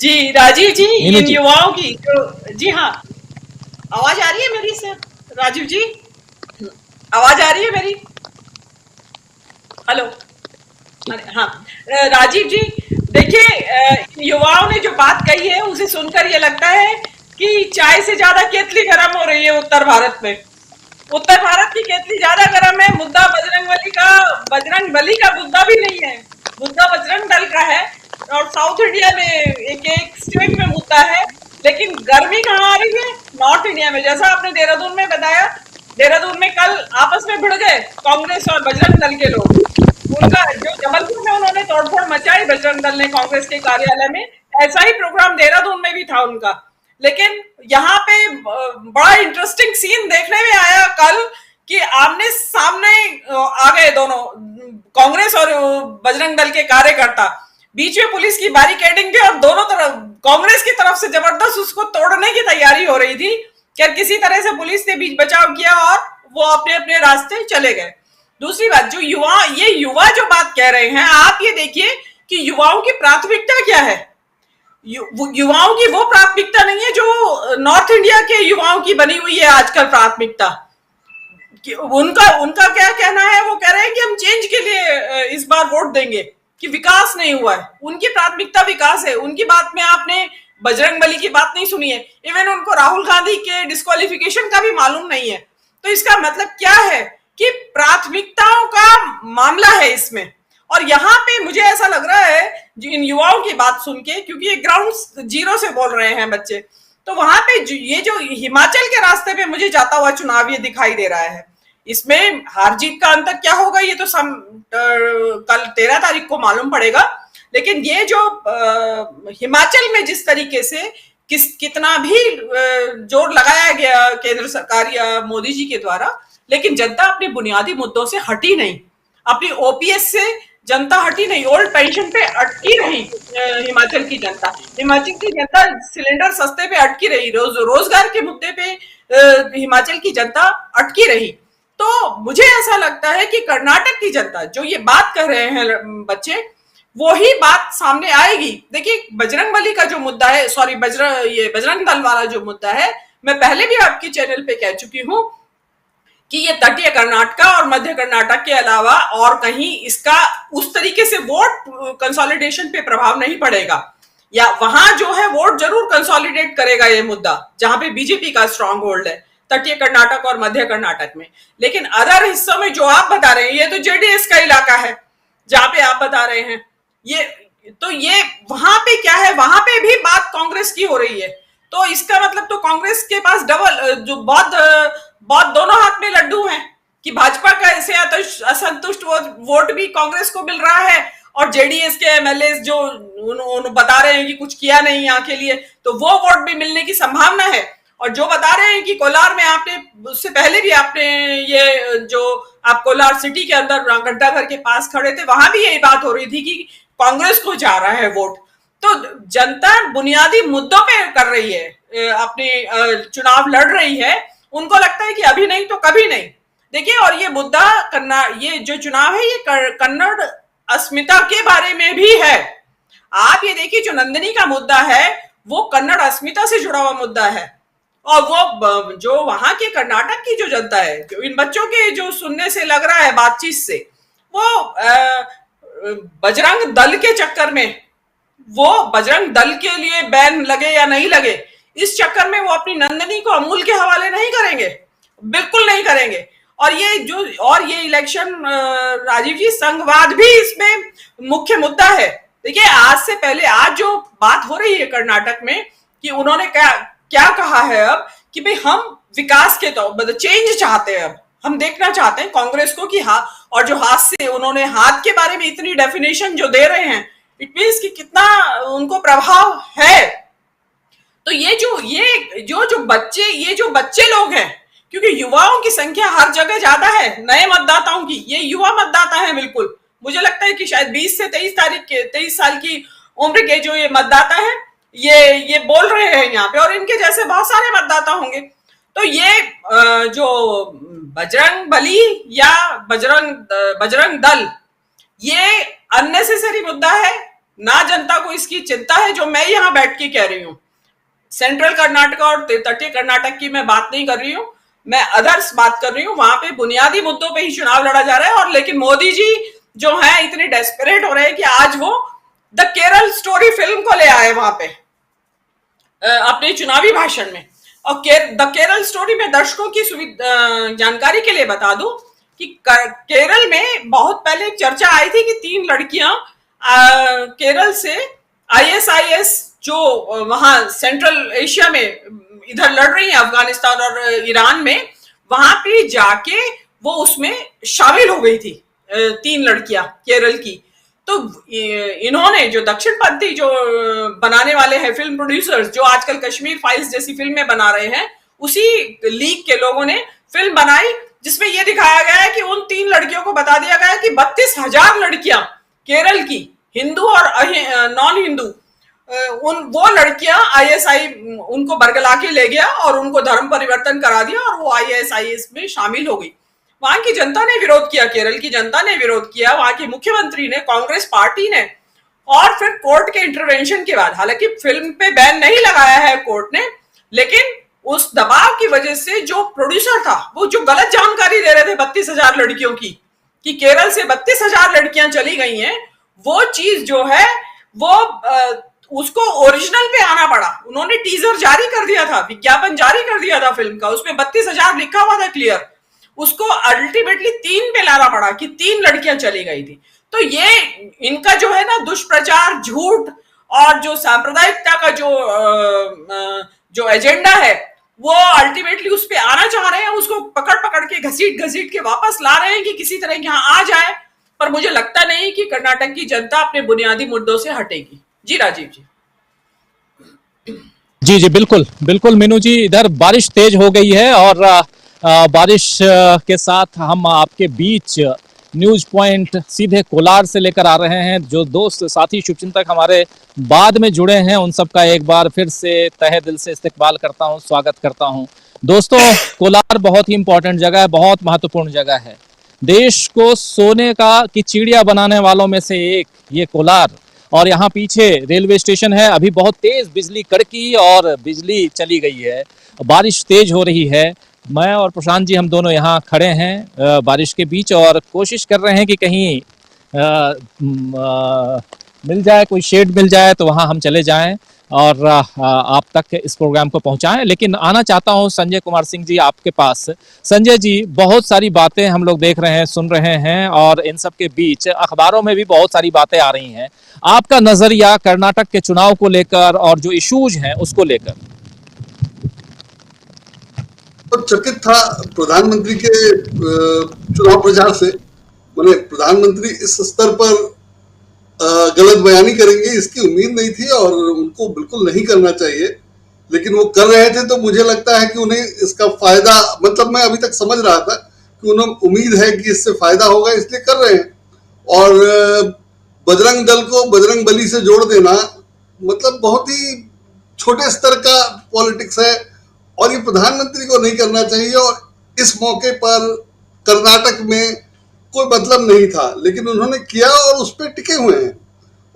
[SPEAKER 8] जी राजीव जी, इन युवाओं की जो, जी हाँ, आवाज आ रही है मेरी सर? राजीव जी, आवाज आ रही है मेरी? हेलो, हाँ राजीव जी, देखिए युवाओं ने जो बात कही है उसे सुनकर ये लगता है कि चाय से ज्यादा केतली गर्म हो रही है उत्तर भारत में। उत्तर भारत की केतली ज्यादा गर्म है। मुद्दा बजरंगबली का मुद्दा भी नहीं है, मुद्दा बजरंग दल का है, और साउथ इंडिया में एक स्टेट में मुद्दा है। लेकिन गर्मी कहाँ आ रही है? नॉर्थ इंडिया में। जैसा आपने देहरादून में बताया, देहरादून में कल आपस में भिड़ गए कांग्रेस और बजरंग दल के लोग। उनका जो जबलपुर में उन्होंने तोड़फोड़ मचाई बजरंग दल ने कांग्रेस के कार्यालय में, ऐसा ही प्रोग्राम देहरादून में भी था उनका। लेकिन यहाँ पे बड़ा इंटरेस्टिंग सीन देखने में आया कल कि आमने सामने आ गए दोनों, कांग्रेस और बजरंग दल के कार्यकर्ता। बीच में पुलिस की बैरिकेडिंग थी और दोनों तरफ कांग्रेस की तरफ से जबरदस्त उसको तोड़ने की तैयारी हो रही थी कि किसी तरह से पुलिस ने बीच बचाव किया और वो अपने अपने रास्ते चले गए। दूसरी बात, जो युवा जो बात कह रहे हैं, आप ये देखिए कि युवाओं की प्राथमिकता क्या है। युवाओं की वो प्राथमिकता नहीं है जो नॉर्थ इंडिया के युवाओं की बनी हुई है आजकल प्राथमिकता। उनका क्या कहना है? वो कह रहे हैं कि हम चेंज के लिए इस बार वोट देंगे, कि विकास नहीं हुआ है। उनकी प्राथमिकता विकास है। उनकी बात में आपने बजरंगबली की बात नहीं सुनी है। इवन उनको राहुल गांधी के डिस्क्वालिफिकेशन का भी मालूम नहीं है। तो इसका मतलब क्या है कि प्राथमिकताओं का मामला है इसमें। और यहाँ पे मुझे ऐसा लग रहा है इन युवाओं की बात सुन के, क्योंकि ये ग्राउंड जीरो से बोल रहे हैं बच्चे, तो वहां पे ये जो हिमाचल के रास्ते पे मुझे जाता हुआ चुनाव ये दिखाई दे रहा है। इसमें हार जीत का अंतर क्या होगा ये तो कल 13 तारीख को मालूम पड़ेगा। लेकिन ये जो हिमाचल में जिस तरीके से कितना भी जोर लगाया गया केंद्र सरकार या मोदी जी के द्वारा, लेकिन जनता अपने बुनियादी मुद्दों से हटी नहीं, अपनी ओपीएस से जनता हटी नहीं, ओल्ड पेंशन पे अटकी रही। हिमाचल की जनता सिलेंडर सस्ते पे अटकी रही, रोजगार के मुद्दे पे हिमाचल की जनता अटकी रही। तो मुझे ऐसा लगता है कि कर्नाटक की जनता जो ये बात कर रहे हैं बच्चे, वो ही बात सामने आएगी। देखिए बजरंगबली का जो मुद्दा है, सॉरी बजरंग दल वाला जो मुद्दा है, मैं पहले भी आपके चैनल पे कह चुकी हूं कि ये तटीय कर्नाटक और मध्य कर्नाटक के अलावा और कहीं इसका उस तरीके से वोट कंसोलिडेशन पे प्रभाव नहीं पड़ेगा, या वहां जो है वोट जरूर कंसोलिडेट करेगा ये मुद्दा जहां पे बीजेपी का स्ट्रांग होल्ड है, तटीय कर्नाटक और मध्य कर्नाटक में। लेकिन अदर हिस्सों में जो आप बता रहे हैं, ये तो जेडीएस का इलाका है जहां पे आप बता रहे हैं, ये वहां पे क्या है, वहां पे भी बात कांग्रेस की हो रही है। तो इसका मतलब तो कांग्रेस के पास डबल जो बहुत दोनों हाथ में लड्डू हैं कि भाजपा का ऐसे असंतुष्ट वोट भी कांग्रेस को मिल रहा है, और जेडीएस के एमएलए जो बता रहे हैं कि कुछ किया नहीं यहाँ के लिए, तो वो वोट भी मिलने की संभावना है। और जो बता रहे हैं कि कोलार में आपने उससे पहले भी आपने ये जो आप कोलार सिटी के अंदर घंटाघर के पास खड़े थे, वहां भी यही बात हो रही थी कि कांग्रेस को जा रहा है वोट। तो जनता बुनियादी मुद्दों पे कर रही है, अपने चुनाव लड़ रही है। उनको लगता है कि अभी नहीं तो कभी नहीं। देखिए, और ये मुद्दा ये जो चुनाव है ये कन्नड़ अस्मिता के बारे में भी है। आप ये देखिए, जो नंदिनी का मुद्दा है वो कन्नड़ अस्मिता से जुड़ा हुआ मुद्दा है, और वो जो वहां के कर्नाटक की जो जनता है, जो इन बच्चों के जो सुनने से लग रहा है बातचीत से, वो बजरंग दल के चक्कर में, वो बजरंग दल के लिए बैन लगे या नहीं लगे, इस चक्कर में वो अपनी नंदिनी को अमूल के हवाले नहीं करेंगे, बिल्कुल नहीं करेंगे। और ये इलेक्शन राजीव जी, संघवाद भी इसमें मुख्य मुद्दा है। देखिए, आज से पहले आज जो बात हो रही है कर्नाटक में कि उन्होंने क्या कहा है अब कि भाई हम विकास के तो मतलब चेंज चाहते हैं, अब हम देखना चाहते हैं कांग्रेस को कि हाँ, और जो हाथ से उन्होंने हाथ के बारे में इतनी डेफिनेशन जो दे रहे हैं, इट मीन्स कि कितना उनको प्रभाव है। तो ये जो बच्चे लोग हैं, क्योंकि युवाओं की संख्या हर जगह ज्यादा है, नए मतदाताओं की, ये युवा मतदाता है बिल्कुल। मुझे लगता है कि शायद 20 से 23 साल की उम्र के जो ये मतदाता है, ये बोल रहे हैं यहाँ पे, और इनके जैसे बहुत सारे मतदाता होंगे। तो ये जो बजरंग बली या बजरंग दल, ये अननेसेसरी मुद्दा है ना, जनता को इसकी चिंता है, जो मैं यहाँ बैठ के कह रही हूँ। सेंट्रल कर्नाटक और तटीय कर्नाटक की मैं बात नहीं कर रही हूँ, मैं अदर्स बात कर रही हूँ। वहां पे बुनियादी मुद्दों पे ही चुनाव लड़ा जा रहा है। और लेकिन मोदी जी जो है इतने डेस्परेट हो रहे हैं कि आज वो द केरल स्टोरी फिल्म को ले आए वहां पे अपने चुनावी भाषण में। और द केरल स्टोरी में दर्शकों की जानकारी के लिए बता दूं कि केरल में बहुत पहले एक चर्चा आई थी कि 3 लड़कियां केरल से ISIS जो वहां सेंट्रल एशिया में इधर लड़ रही हैं, अफगानिस्तान और ईरान में, वहां पे जाके वो उसमें शामिल हो गई थी 3 लड़कियां केरल की। तो इन्होंने जो दक्षिणपंथी जो बनाने वाले हैं फिल्म प्रोड्यूसर्स, जो आजकल कश्मीर फाइल्स जैसी फिल्में बना रहे हैं, उसी लीग के लोगों ने फिल्म बनाई जिसमें यह दिखाया गया है कि उन 3 लड़कियों को बता दिया गया कि 32,000 लड़कियां केरल की, हिंदू और नॉन हिंदू, वो लड़कियां ISI उनको बरगला के ले गया और उनको धर्म परिवर्तन करा दिया और वो ISIS में शामिल हो गई। वहां की जनता ने विरोध किया, केरल की जनता ने विरोध किया, वहां के मुख्यमंत्री ने, कांग्रेस पार्टी ने, और फिर कोर्ट के इंटरवेंशन के बाद, हालांकि फिल्म पे बैन नहीं लगाया है कोर्ट ने, लेकिन उस दबाव की वजह से जो प्रोड्यूसर था वो जो गलत जानकारी दे रहे थे 32,000 लड़कियों की कि केरल से 32,000 लड़कियां चली गई हैं, वो चीज जो है वो उसको ओरिजिनल पे आना पड़ा। उन्होंने टीजर जारी कर दिया था, विज्ञापन जारी कर दिया था फिल्म का, उसमें 32,000 लिखा हुआ था क्लियर, उसको अल्टीमेटली 3 पे लाना पड़ा कि 3 लड़कियां चली गई थी। तो ये इनका जो है ना दुष्प्रचार, झूठ और जो सांप्रदायिकता का जो एजेंडा है, वो अल्टीमेटली उस पे आना चाह रहे हैं, उसको पकड़ के घसीट के वापस ला रहे हैं कि किसी तरह यहाँ आ जाए। पर मुझे लगता नहीं कि कर्नाटक की जनता अपने बुनियादी मुद्दों से हटेगी। जी राजीव जी।
[SPEAKER 1] जी बिल्कुल मीनू जी, इधर बारिश तेज हो गई है और बारिश के साथ हम आपके बीच न्यूज पॉइंट सीधे कोलार से लेकर आ रहे हैं। जो दोस्त साथी शुभचिंतक हमारे बाद में जुड़े हैं, उन सब का एक बार फिर से तहे दिल से इस्तकबाल करता हूं, स्वागत करता हूं। दोस्तों, कोलार बहुत ही इंपॉर्टेंट जगह है, बहुत महत्वपूर्ण जगह है। देश को सोने की चिड़िया बनाने वालों में से एक ये कोलार। और यहाँ पीछे रेलवे स्टेशन है। अभी बहुत तेज बिजली कड़की और बिजली चली गई है, बारिश तेज हो रही है। मैं और प्रशांत जी हम दोनों यहाँ खड़े हैं बारिश के बीच और कोशिश कर रहे हैं कि कहीं मिल जाए, कोई शेड मिल जाए तो वहाँ हम चले जाएं और आप तक इस प्रोग्राम को पहुंचाएं। लेकिन आना चाहता हूं संजय कुमार सिंह जी आपके पास। संजय जी, बहुत सारी बातें हम लोग देख रहे हैं, सुन रहे हैं और इन सब के बीच अखबारों में भी बहुत सारी बातें आ रही हैं। आपका नजरिया कर्नाटक के चुनाव को लेकर और जो इश्यूज हैं उसको लेकर?
[SPEAKER 9] तो चकित था प्रधानमंत्री के चुनाव प्रचार से। मैंने प्रधानमंत्री इस स्तर पर गलत बयानी करेंगे इसकी उम्मीद नहीं थी और उनको बिल्कुल नहीं करना चाहिए, लेकिन वो कर रहे थे तो मुझे लगता है कि उन्हें इसका फायदा, मतलब मैं अभी तक समझ रहा था कि उन्हें उम्मीद है कि इससे फायदा होगा इसलिए कर रहे हैं। और बजरंग दल को बजरंग बली से जोड़ देना मतलब बहुत ही छोटे स्तर का पॉलिटिक्स है और ये प्रधानमंत्री को नहीं करना चाहिए। और इस मौके पर कर्नाटक में कोई मतलब नहीं था, लेकिन उन्होंने किया और उस पर टिके हुए हैं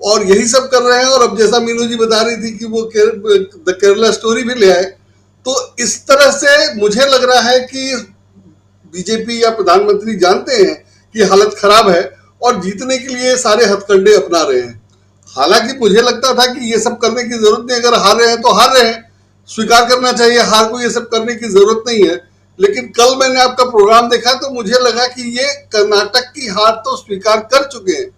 [SPEAKER 9] और यही सब कर रहे हैं। और अब जैसा मीनू जी बता रही थी कि वो द केरला स्टोरी भी ले आए, तो इस तरह से मुझे लग रहा है कि बीजेपी या प्रधानमंत्री जानते हैं कि हालत खराब है और जीतने के लिए सारे हथकंडे अपना रहे हैं। हालांकि मुझे लगता था कि ये सब करने की जरूरत नहीं, अगर हार रहे हैं तो हार रहे हैं, स्वीकार करना चाहिए हार को, ये सब करने की जरूरत नहीं है। लेकिन कल मैंने आपका प्रोग्राम देखा तो मुझे लगा कि ये कर्नाटक की हार तो स्वीकार कर चुके हैं,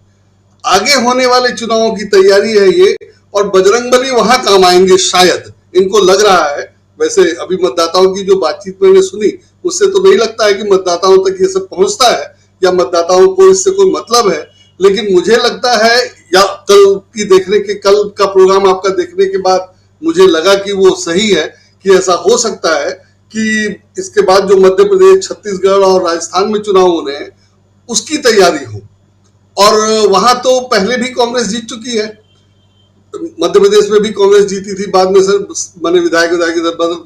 [SPEAKER 9] आगे होने वाले चुनावों की तैयारी है ये, और बजरंगबली वहां काम आएंगे शायद, इनको लग रहा है। वैसे अभी मतदाताओं की जो बातचीत मैंने सुनी उससे तो नहीं लगता है कि मतदाताओं तक ये सब पहुंचता है या मतदाताओं को इससे कोई मतलब है, लेकिन मुझे लगता है या कल का प्रोग्राम आपका देखने के बाद मुझे लगा कि वो सही है कि ऐसा हो सकता है कि इसके बाद जो मध्य प्रदेश, छत्तीसगढ़ और राजस्थान में चुनाव होने हैं उसकी तैयारी हो। और वहां तो पहले भी कांग्रेस जीत चुकी है, मध्य प्रदेश में भी कांग्रेस जीती थी, बाद में सर मैंने विधायक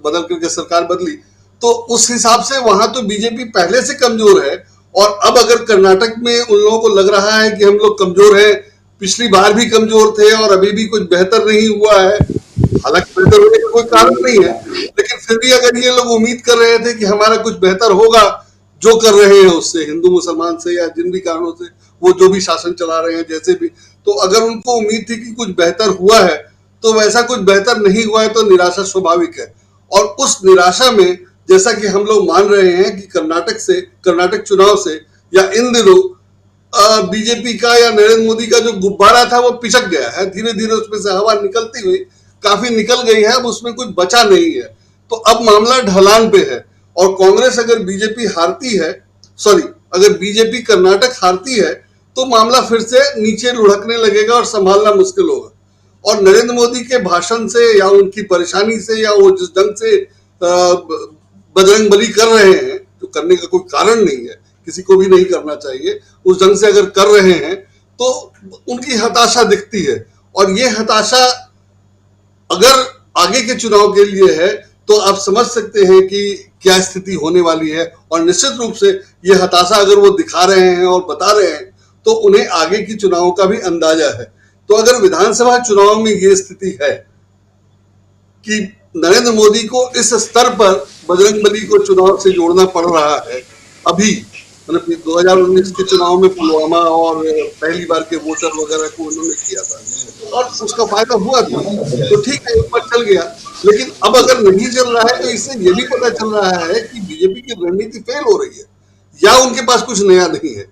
[SPEAKER 9] बदल करके सरकार बदली, तो उस हिसाब से वहां तो बीजेपी पहले से कमजोर है। और अब अगर कर्नाटक में उन लोगों को लग रहा है कि हम लोग कमजोर हैं, पिछली बार भी कमजोर थे और अभी भी कुछ बेहतर नहीं हुआ है, हालांकि बेहतर होने का कोई कारण नहीं है, लेकिन फिर भी अगर ये लोग उम्मीद कर रहे थे कि हमारा कुछ बेहतर होगा जो कर रहे हैं उससे, हिंदू मुसलमान से या जिन भी कारणों से वो जो भी शासन चला रहे हैं जैसे भी, तो अगर उनको उम्मीद थी कि कुछ बेहतर हुआ है तो वैसा कुछ बेहतर नहीं हुआ है तो निराशा स्वाभाविक है। और उस निराशा में जैसा कि हम लोग मान रहे हैं कि कर्नाटक चुनाव से या इन दिनों बीजेपी का या नरेंद्र मोदी का जो गुब्बारा था वो पिचक गया है, धीरे धीरे उसमें से हवा निकलती हुई काफी निकल गई है, अब उसमें कुछ बचा नहीं है। तो अब मामला ढलान पे है और कांग्रेस अगर बीजेपी कर्नाटक हारती है तो मामला फिर से नीचे लुढ़कने लगेगा और संभालना मुश्किल होगा। और नरेंद्र मोदी के भाषण से या उनकी परेशानी से या वो जिस ढंग से बजरंग बली कर रहे हैं, जो करने का कोई कारण नहीं है, किसी को भी नहीं करना चाहिए, उस ढंग से अगर कर रहे हैं तो उनकी हताशा दिखती है। और ये हताशा अगर आगे के चुनाव के लिए है तो आप समझ सकते हैं कि क्या स्थिति होने वाली है। और निश्चित रूप से ये हताशा अगर वो दिखा रहे हैं और बता रहे हैं तो उन्हें आगे की चुनावों का भी अंदाजा है। तो अगर विधानसभा चुनाव में ये स्थिति है कि नरेंद्र मोदी को इस स्तर पर बजरंगबली को चुनाव से जोड़ना पड़ रहा है, अभी मतलब 2019 के चुनाव में पुलवामा और पहली बार के वोटर वगैरह को उन्होंने किया था और उसका फायदा हुआ था, तो ठीक है ऊपर चल गया। लेकिन अब अगर नहीं चल रहा है तो इससे ये भी पता चल रहा है कि बीजेपी की रणनीति फेल हो रही है या उनके पास कुछ नया नहीं है।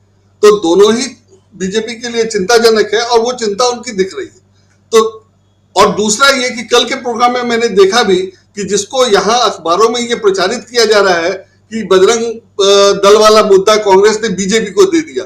[SPEAKER 9] तो दोनों ही बीजेपी के लिए चिंताजनक है और वो चिंता उनकी दिख रही है। तो और दूसरा ये कि कल के प्रोग्राम में मैंने देखा भी कि जिसको यहाँ अखबारों में ये प्रचारित किया जा रहा है कि बजरंग दल वाला मुद्दा कांग्रेस ने बीजेपी को दे दिया,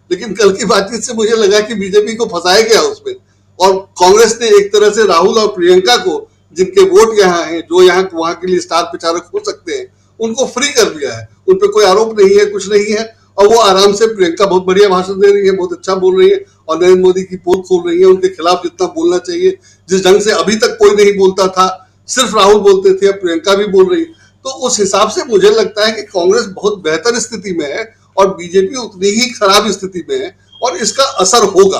[SPEAKER 9] लेकिन कल की बातचीत से मुझे लगा कि बीजेपी को फंसाया गया उसमें और कांग्रेस ने एक तरह से राहुल और प्रियंका को, जिनके वोट यहाँ हैं, जो यहाँ वहां के लिए स्टार प्रचारक हो सकते हैं, उनको फ्री कर दिया है। उन पर कोई आरोप नहीं है, कुछ नहीं है और वो आराम से, प्रियंका बहुत बढ़िया भाषण दे रही है, बहुत अच्छा बोल रही है और नरेंद्र मोदी की पोल खोल रही है, उनके खिलाफ जितना बोलना चाहिए, जिस ढंग से अभी तक कोई नहीं बोलता था, सिर्फ राहुल बोलते थे, अब प्रियंका भी बोल रही है। तो उस हिसाब से मुझे लगता है कि कांग्रेस बहुत बेहतर स्थिति में है और बीजेपी उतनी ही खराब स्थिति में है और इसका असर होगा।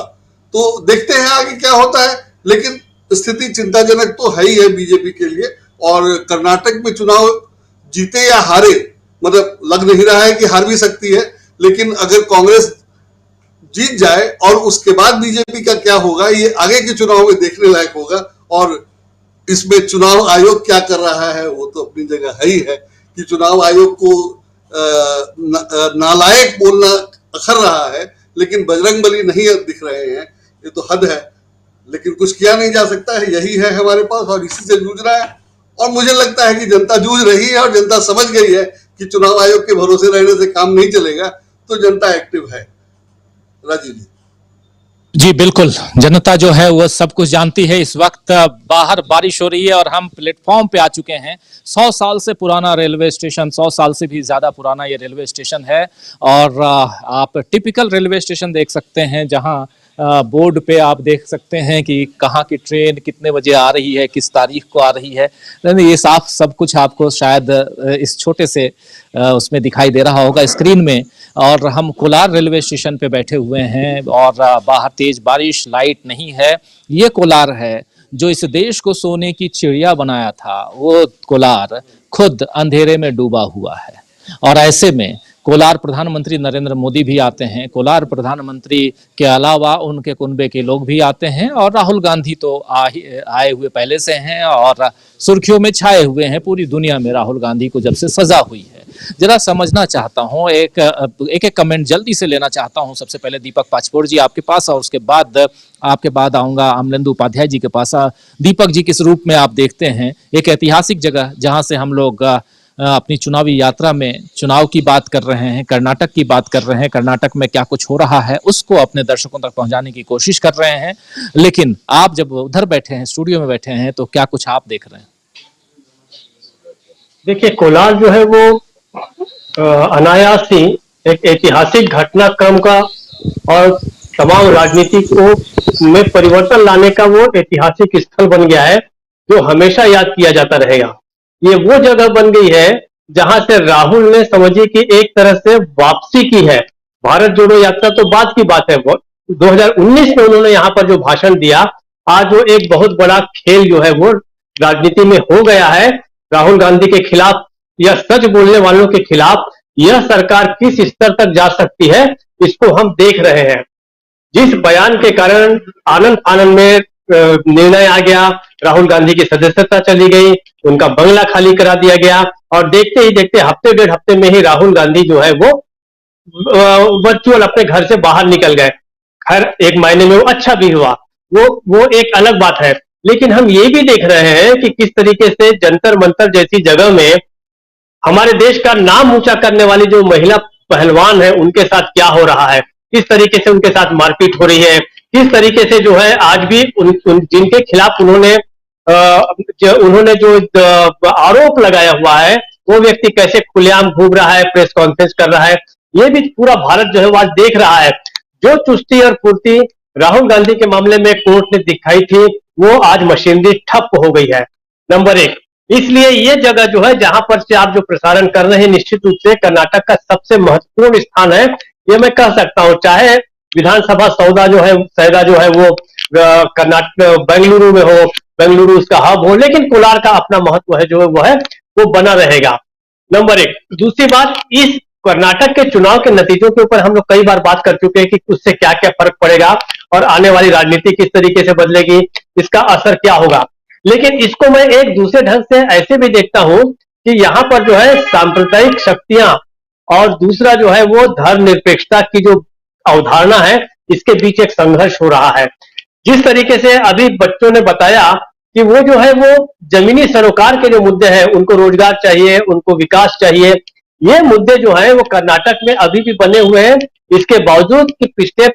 [SPEAKER 9] तो देखते हैं आगे क्या होता है, लेकिन स्थिति चिंताजनक तो है ही है बीजेपी के लिए। और कर्नाटक में चुनाव जीते या हारे, मतलब लग नहीं रहा है कि हार भी सकती है, लेकिन अगर कांग्रेस जीत जाए और उसके बाद बीजेपी का क्या होगा ये आगे के चुनाव में देखने लायक होगा। और इसमें चुनाव आयोग क्या कर रहा है वो तो अपनी जगह है ही है कि चुनाव आयोग को नालायक बोलना अखर रहा है, लेकिन बजरंगबली नहीं दिख रहे हैं, ये तो हद है। लेकिन कुछ किया नहीं जा सकता है, यही है हमारे पास और इसी से जूझ रहा है। और मुझे लगता है कि जनता जूझ रही है और जनता समझ गई है कि चुनाव आयोग के भरोसे रहने से काम नहीं चलेगा, तो जनता एक्टिव है। राजीव जी।
[SPEAKER 1] जी बिल्कुल, जनता जो है वो सब कुछ जानती है। इस वक्त बाहर बारिश हो रही है और हम प्लेटफॉर्म पे आ चुके हैं। 100 साल से पुराना रेलवे स्टेशन, 100 साल से भी ज्यादा पुराना ये रेलवे स्टेशन है। और आप टिपिकल रेलवे स्टेशन देख सकते हैं जहां बोर्ड पे आप देख सकते हैं कि कहाँ की ट्रेन कितने बजे आ रही है, किस तारीख को आ रही है। ये साफ सब कुछ आपको शायद इस छोटे से उसमें दिखाई दे रहा होगा स्क्रीन में। और हम कोलार रेलवे स्टेशन पे बैठे हुए हैं और बाहर तेज बारिश, लाइट नहीं है। ये कोलार है जो इस देश को सोने की चिड़िया बनाया था, वो कोलार खुद अंधेरे में डूबा हुआ है। और ऐसे में कोलार प्रधानमंत्री नरेंद्र मोदी भी आते हैं, कोलार प्रधानमंत्री के अलावा उनके कुनबे के लोग भी आते हैं और राहुल गांधी तो आए हुए पहले से हैं और सुर्खियों में छाए हुए हैं पूरी दुनिया में राहुल गांधी को जब से सजा हुई है। जरा समझना चाहता हूं, एक कमेंट जल्दी से लेना चाहता हूं। सबसे पहले दीपक पाचपोर जी आपके पास और उसके बाद आपके बाद आऊंगा अमलेंदु उपाध्याय जी के पास। दीपक जी, किस रूप में आप देखते हैं एक ऐतिहासिक जगह जहां से हम लोग अपनी चुनावी यात्रा में चुनाव की बात कर रहे हैं, कर्नाटक की बात कर रहे हैं, कर्नाटक में क्या कुछ हो रहा है उसको अपने दर्शकों तक पहुंचाने की कोशिश कर रहे हैं, लेकिन आप जब उधर बैठे हैं, स्टूडियो में बैठे हैं, तो क्या कुछ आप देख रहे हैं?
[SPEAKER 10] देखिए, कोलार जो है वो अनायास ही एक ऐतिहासिक घटनाक्रम का और तमाम राजनीति को में परिवर्तन लाने का वो ऐतिहासिक स्थल बन गया है जो हमेशा याद किया जाता रहेगा। ये वो जगह बन गई है जहां से राहुल ने समझिए कि एक तरह से वापसी की है। भारत जोड़ो यात्रा तो बात की बात है, 2019 में उन्होंने यहाँ पर जो भाषण दिया, आज वो एक बहुत बड़ा खेल जो है वो राजनीति में हो गया है। राहुल गांधी के खिलाफ या सच बोलने वालों के खिलाफ यह सरकार किस स्तर तक जा सकती है, इसको हम देख रहे हैं। जिस बयान के कारण आनंद फानन में निर्णय आ गया, राहुल गांधी की सदस्यता चली गई, उनका बंगला खाली करा दिया गया और देखते ही देखते हफ्ते डेढ़ हफ्ते में ही राहुल गांधी जो है वो वर्चुअल अपने घर से बाहर निकल गए। खैर, एक मायने में वो अच्छा भी हुआ, वो एक अलग बात है। लेकिन हम ये भी देख रहे हैं कि किस तरीके से जंतर मंतर जैसी जगह में हमारे देश का नाम ऊंचा करने वाली जो महिला पहलवान है उनके साथ क्या हो रहा है, किस तरीके से उनके साथ मारपीट हो रही है, किस तरीके से जो है आज भी जिनके खिलाफ उन्होंने जो आरोप लगाया हुआ है वो व्यक्ति कैसे खुलेआम घूम रहा है, प्रेस कॉन्फ्रेंस कर रहा है। ये भी पूरा भारत जो है वो आज देख रहा है। जो चुस्ती और फुर्ती राहुल गांधी के मामले में कोर्ट ने दिखाई थी वो आज मशीनरी ठप हो गई है, नंबर एक। इसलिए ये जगह जो है जहां पर से आप जो प्रसारण कर रहे हैं, निश्चित रूप से कर्नाटक का सबसे महत्वपूर्ण स्थान है, ये मैं कह सकता हूं। चाहे विधानसभा सौदा जो है वो कर्नाटक बेंगलुरु में हो, बेंगलुरु उसका हब हो, लेकिन कोलार का अपना महत्व है जो है वो बना रहेगा, नंबर एक। दूसरी बात, इस कर्नाटक के चुनाव के नतीजों के ऊपर हम लोग कई बार बात कर चुके हैं कि उससे क्या क्या फर्क पड़ेगा और आने वाली राजनीति किस तरीके से बदलेगी, इसका असर क्या होगा। लेकिन इसको मैं एक दूसरे ढंग से ऐसे भी देखता हूं कि यहां पर जो है सांप्रदायिक शक्तियां और दूसरा जो है वो धर्मनिरपेक्षता की जो अवधारणा है, इसके बीच एक संघर्ष हो रहा है। जिस तरीके से अभी बच्चों ने बताया कि वो जो है वो जमीनी सरोकार के जो मुद्दे हैं, उनको रोजगार चाहिए, उनको विकास चाहिए, ये मुद्दे जो है वो कर्नाटक में अभी भी बने हुए हैं। इसके बावजूद कि पिछले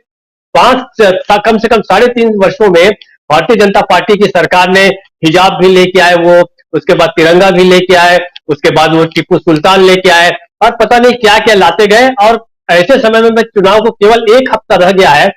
[SPEAKER 10] कम से कम 3.5 वर्षों में भारतीय जनता पार्टी की सरकार ने हिजाब भी लेके आए, वो उसके बाद तिरंगा भी लेके आए, उसके बाद वो टिप्पू सुल्तान लेके आए और पता नहीं क्या क्या लाते गए। और ऐसे समय में चुनाव को केवल 1 हफ्ता रह गया है,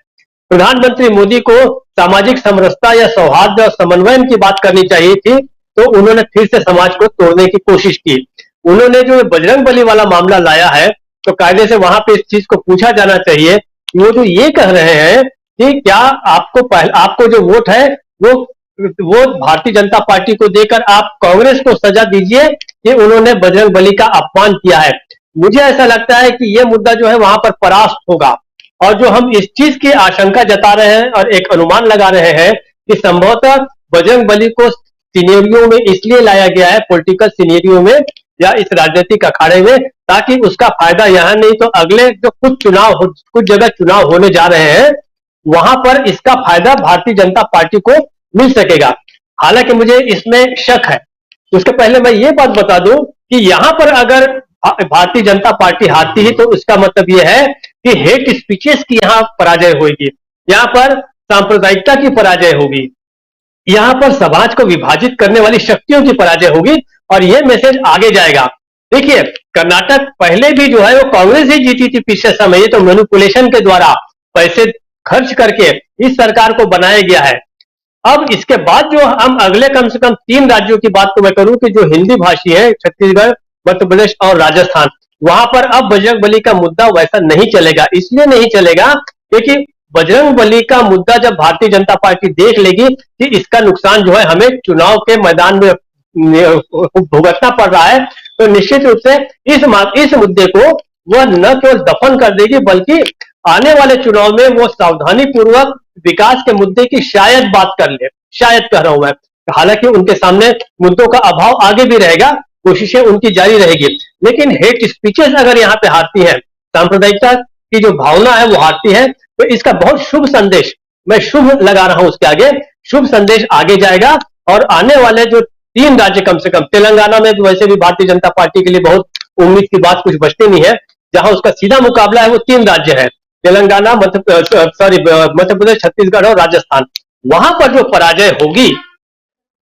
[SPEAKER 10] प्रधानमंत्री मोदी को सामाजिक समरसता या सौहार्द और समन्वयन की बात करनी चाहिए थी, तो उन्होंने फिर से समाज को तोड़ने की कोशिश की। उन्होंने जो बजरंग बली वाला मामला लाया है, तो कायदे से वहां पे इस चीज को पूछा जाना चाहिए कि वो जो ये कह रहे हैं कि क्या आपको जो वोट है वो भारतीय जनता पार्टी को देकर आप कांग्रेस को सजा दीजिए कि उन्होंने बजरंग बली का अपमान किया है। मुझे ऐसा लगता है कि ये मुद्दा जो है वहां पर परास्त होगा, और जो हम इस चीज की आशंका जता रहे हैं और एक अनुमान लगा रहे हैं कि संभवतः बजरंग बली को सिनेरियो में इसलिए लाया गया है, पॉलिटिकल सिनेरियो में या इस राजनीतिक अखाड़े में, ताकि उसका फायदा यहाँ नहीं तो अगले जो कुछ जगह चुनाव होने जा रहे हैं वहां पर इसका फायदा भारतीय जनता पार्टी को मिल सकेगा। हालांकि मुझे इसमें शक है। उसके पहले मैं ये बात बता दूं कि यहां पर अगर भारतीय जनता पार्टी हारती है तो इसका मतलब यह है कि हेट स्पीचेस की यहां पराजय होगी, यहां पर सांप्रदायिकता की पराजय होगी, यहां पर समाज को विभाजित करने वाली शक्तियों की पराजय होगी, और यह मैसेज आगे जाएगा। देखिए, कर्नाटक पहले भी जो है वो कांग्रेस ही जीती थी पिछले समय, ये तो मैनिपुलेशन के द्वारा पैसे खर्च करके इस सरकार को बनाया गया है। अब इसके बाद जो हम अगले कम से कम 3 राज्यों की बात तो मैं करूं कि जो हिंदी भाषी है, छत्तीसगढ़, मध्य प्रदेश और राजस्थान, वहां पर अब बजरंग बली का मुद्दा वैसा नहीं चलेगा। इसलिए नहीं चलेगा क्योंकि बजरंग बली का मुद्दा जब भारतीय जनता पार्टी देख लेगी कि इसका नुकसान जो है हमें चुनाव के मैदान में भुगतना पड़ रहा है, तो निश्चित रूप से इस मुद्दे को वह न केवल दफन कर देगी बल्कि आने वाले चुनाव में वो सावधानी पूर्वक विकास के मुद्दे की शायद बात कर ले, शायद कह रहा हूं मैं। हालांकि उनके सामने मुद्दों का अभाव आगे भी रहेगा, कोशिशें उनकी जारी रहेगी, लेकिन हेट स्पीचेस अगर यहाँ पे हारती है, सांप्रदायिकता की जो भावना है वो हारती है, तो इसका बहुत शुभ संदेश, मैं शुभ लगा रहा हूं उसके आगे, शुभ संदेश आगे जाएगा। और आने वाले जो 3 राज्य, कम से कम तेलंगाना में तो वैसे भी भारतीय जनता पार्टी के लिए बहुत उम्मीद की बात कुछ बचती नहीं है, जहां उसका सीधा मुकाबला है वो 3 राज्य है, तेलंगाना, मध्य प्रदेश, छत्तीसगढ़ और राजस्थान। वहां पर जो पराजय होगी,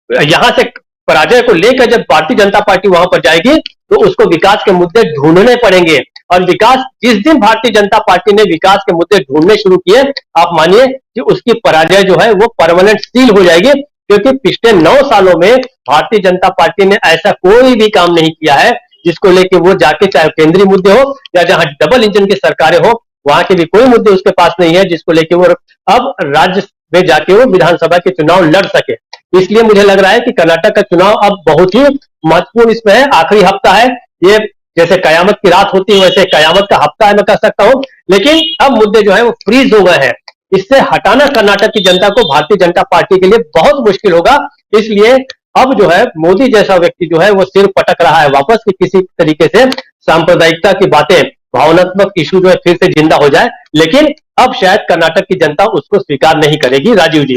[SPEAKER 10] यहां से पराजय को लेकर जब भारतीय जनता पार्टी वहां पर जाएगी तो उसको विकास के मुद्दे ढूंढने पड़ेंगे, और विकास, जिस दिन भारतीय जनता पार्टी ने विकास के मुद्दे ढूंढने शुरू किए, आप मानिए कि उसकी पराजय जो है वो परमानेंट सील हो जाएगी, क्योंकि पिछले 9 सालों में भारतीय जनता पार्टी ने ऐसा कोई भी काम नहीं किया है जिसको लेके वो जाके, चाहे केंद्रीय मुद्दे हो या जहां डबल इंजन की सरकारें हो, वहां के भी कोई मुद्दे उसके पास नहीं है जिसको लेके वो अब राज्य में जाके वो विधानसभा के चुनाव लड़ सके। इसलिए मुझे लग रहा है कि कर्नाटक का चुनाव अब बहुत ही महत्वपूर्ण इसमें है। आखिरी हफ्ता है, ये जैसे कयामत की रात होती है वैसे कयामत का हफ्ता है, मैं कह सकता हूं, लेकिन अब मुद्दे जो है वो फ्रीज हो गए हैं। इससे हटाना कर्नाटक की जनता को, भारतीय जनता पार्टी के लिए बहुत मुश्किल होगा। इसलिए अब जो है मोदी जैसा व्यक्ति जो है वो सिर पटक रहा है वापस कि किसी तरीके से सांप्रदायिकता की बातें, भावनात्मक इशू जो है फिर से जिंदा हो जाए, लेकिन अब शायद कर्नाटक की जनता उसको स्वीकार नहीं करेगी। राजीव जी।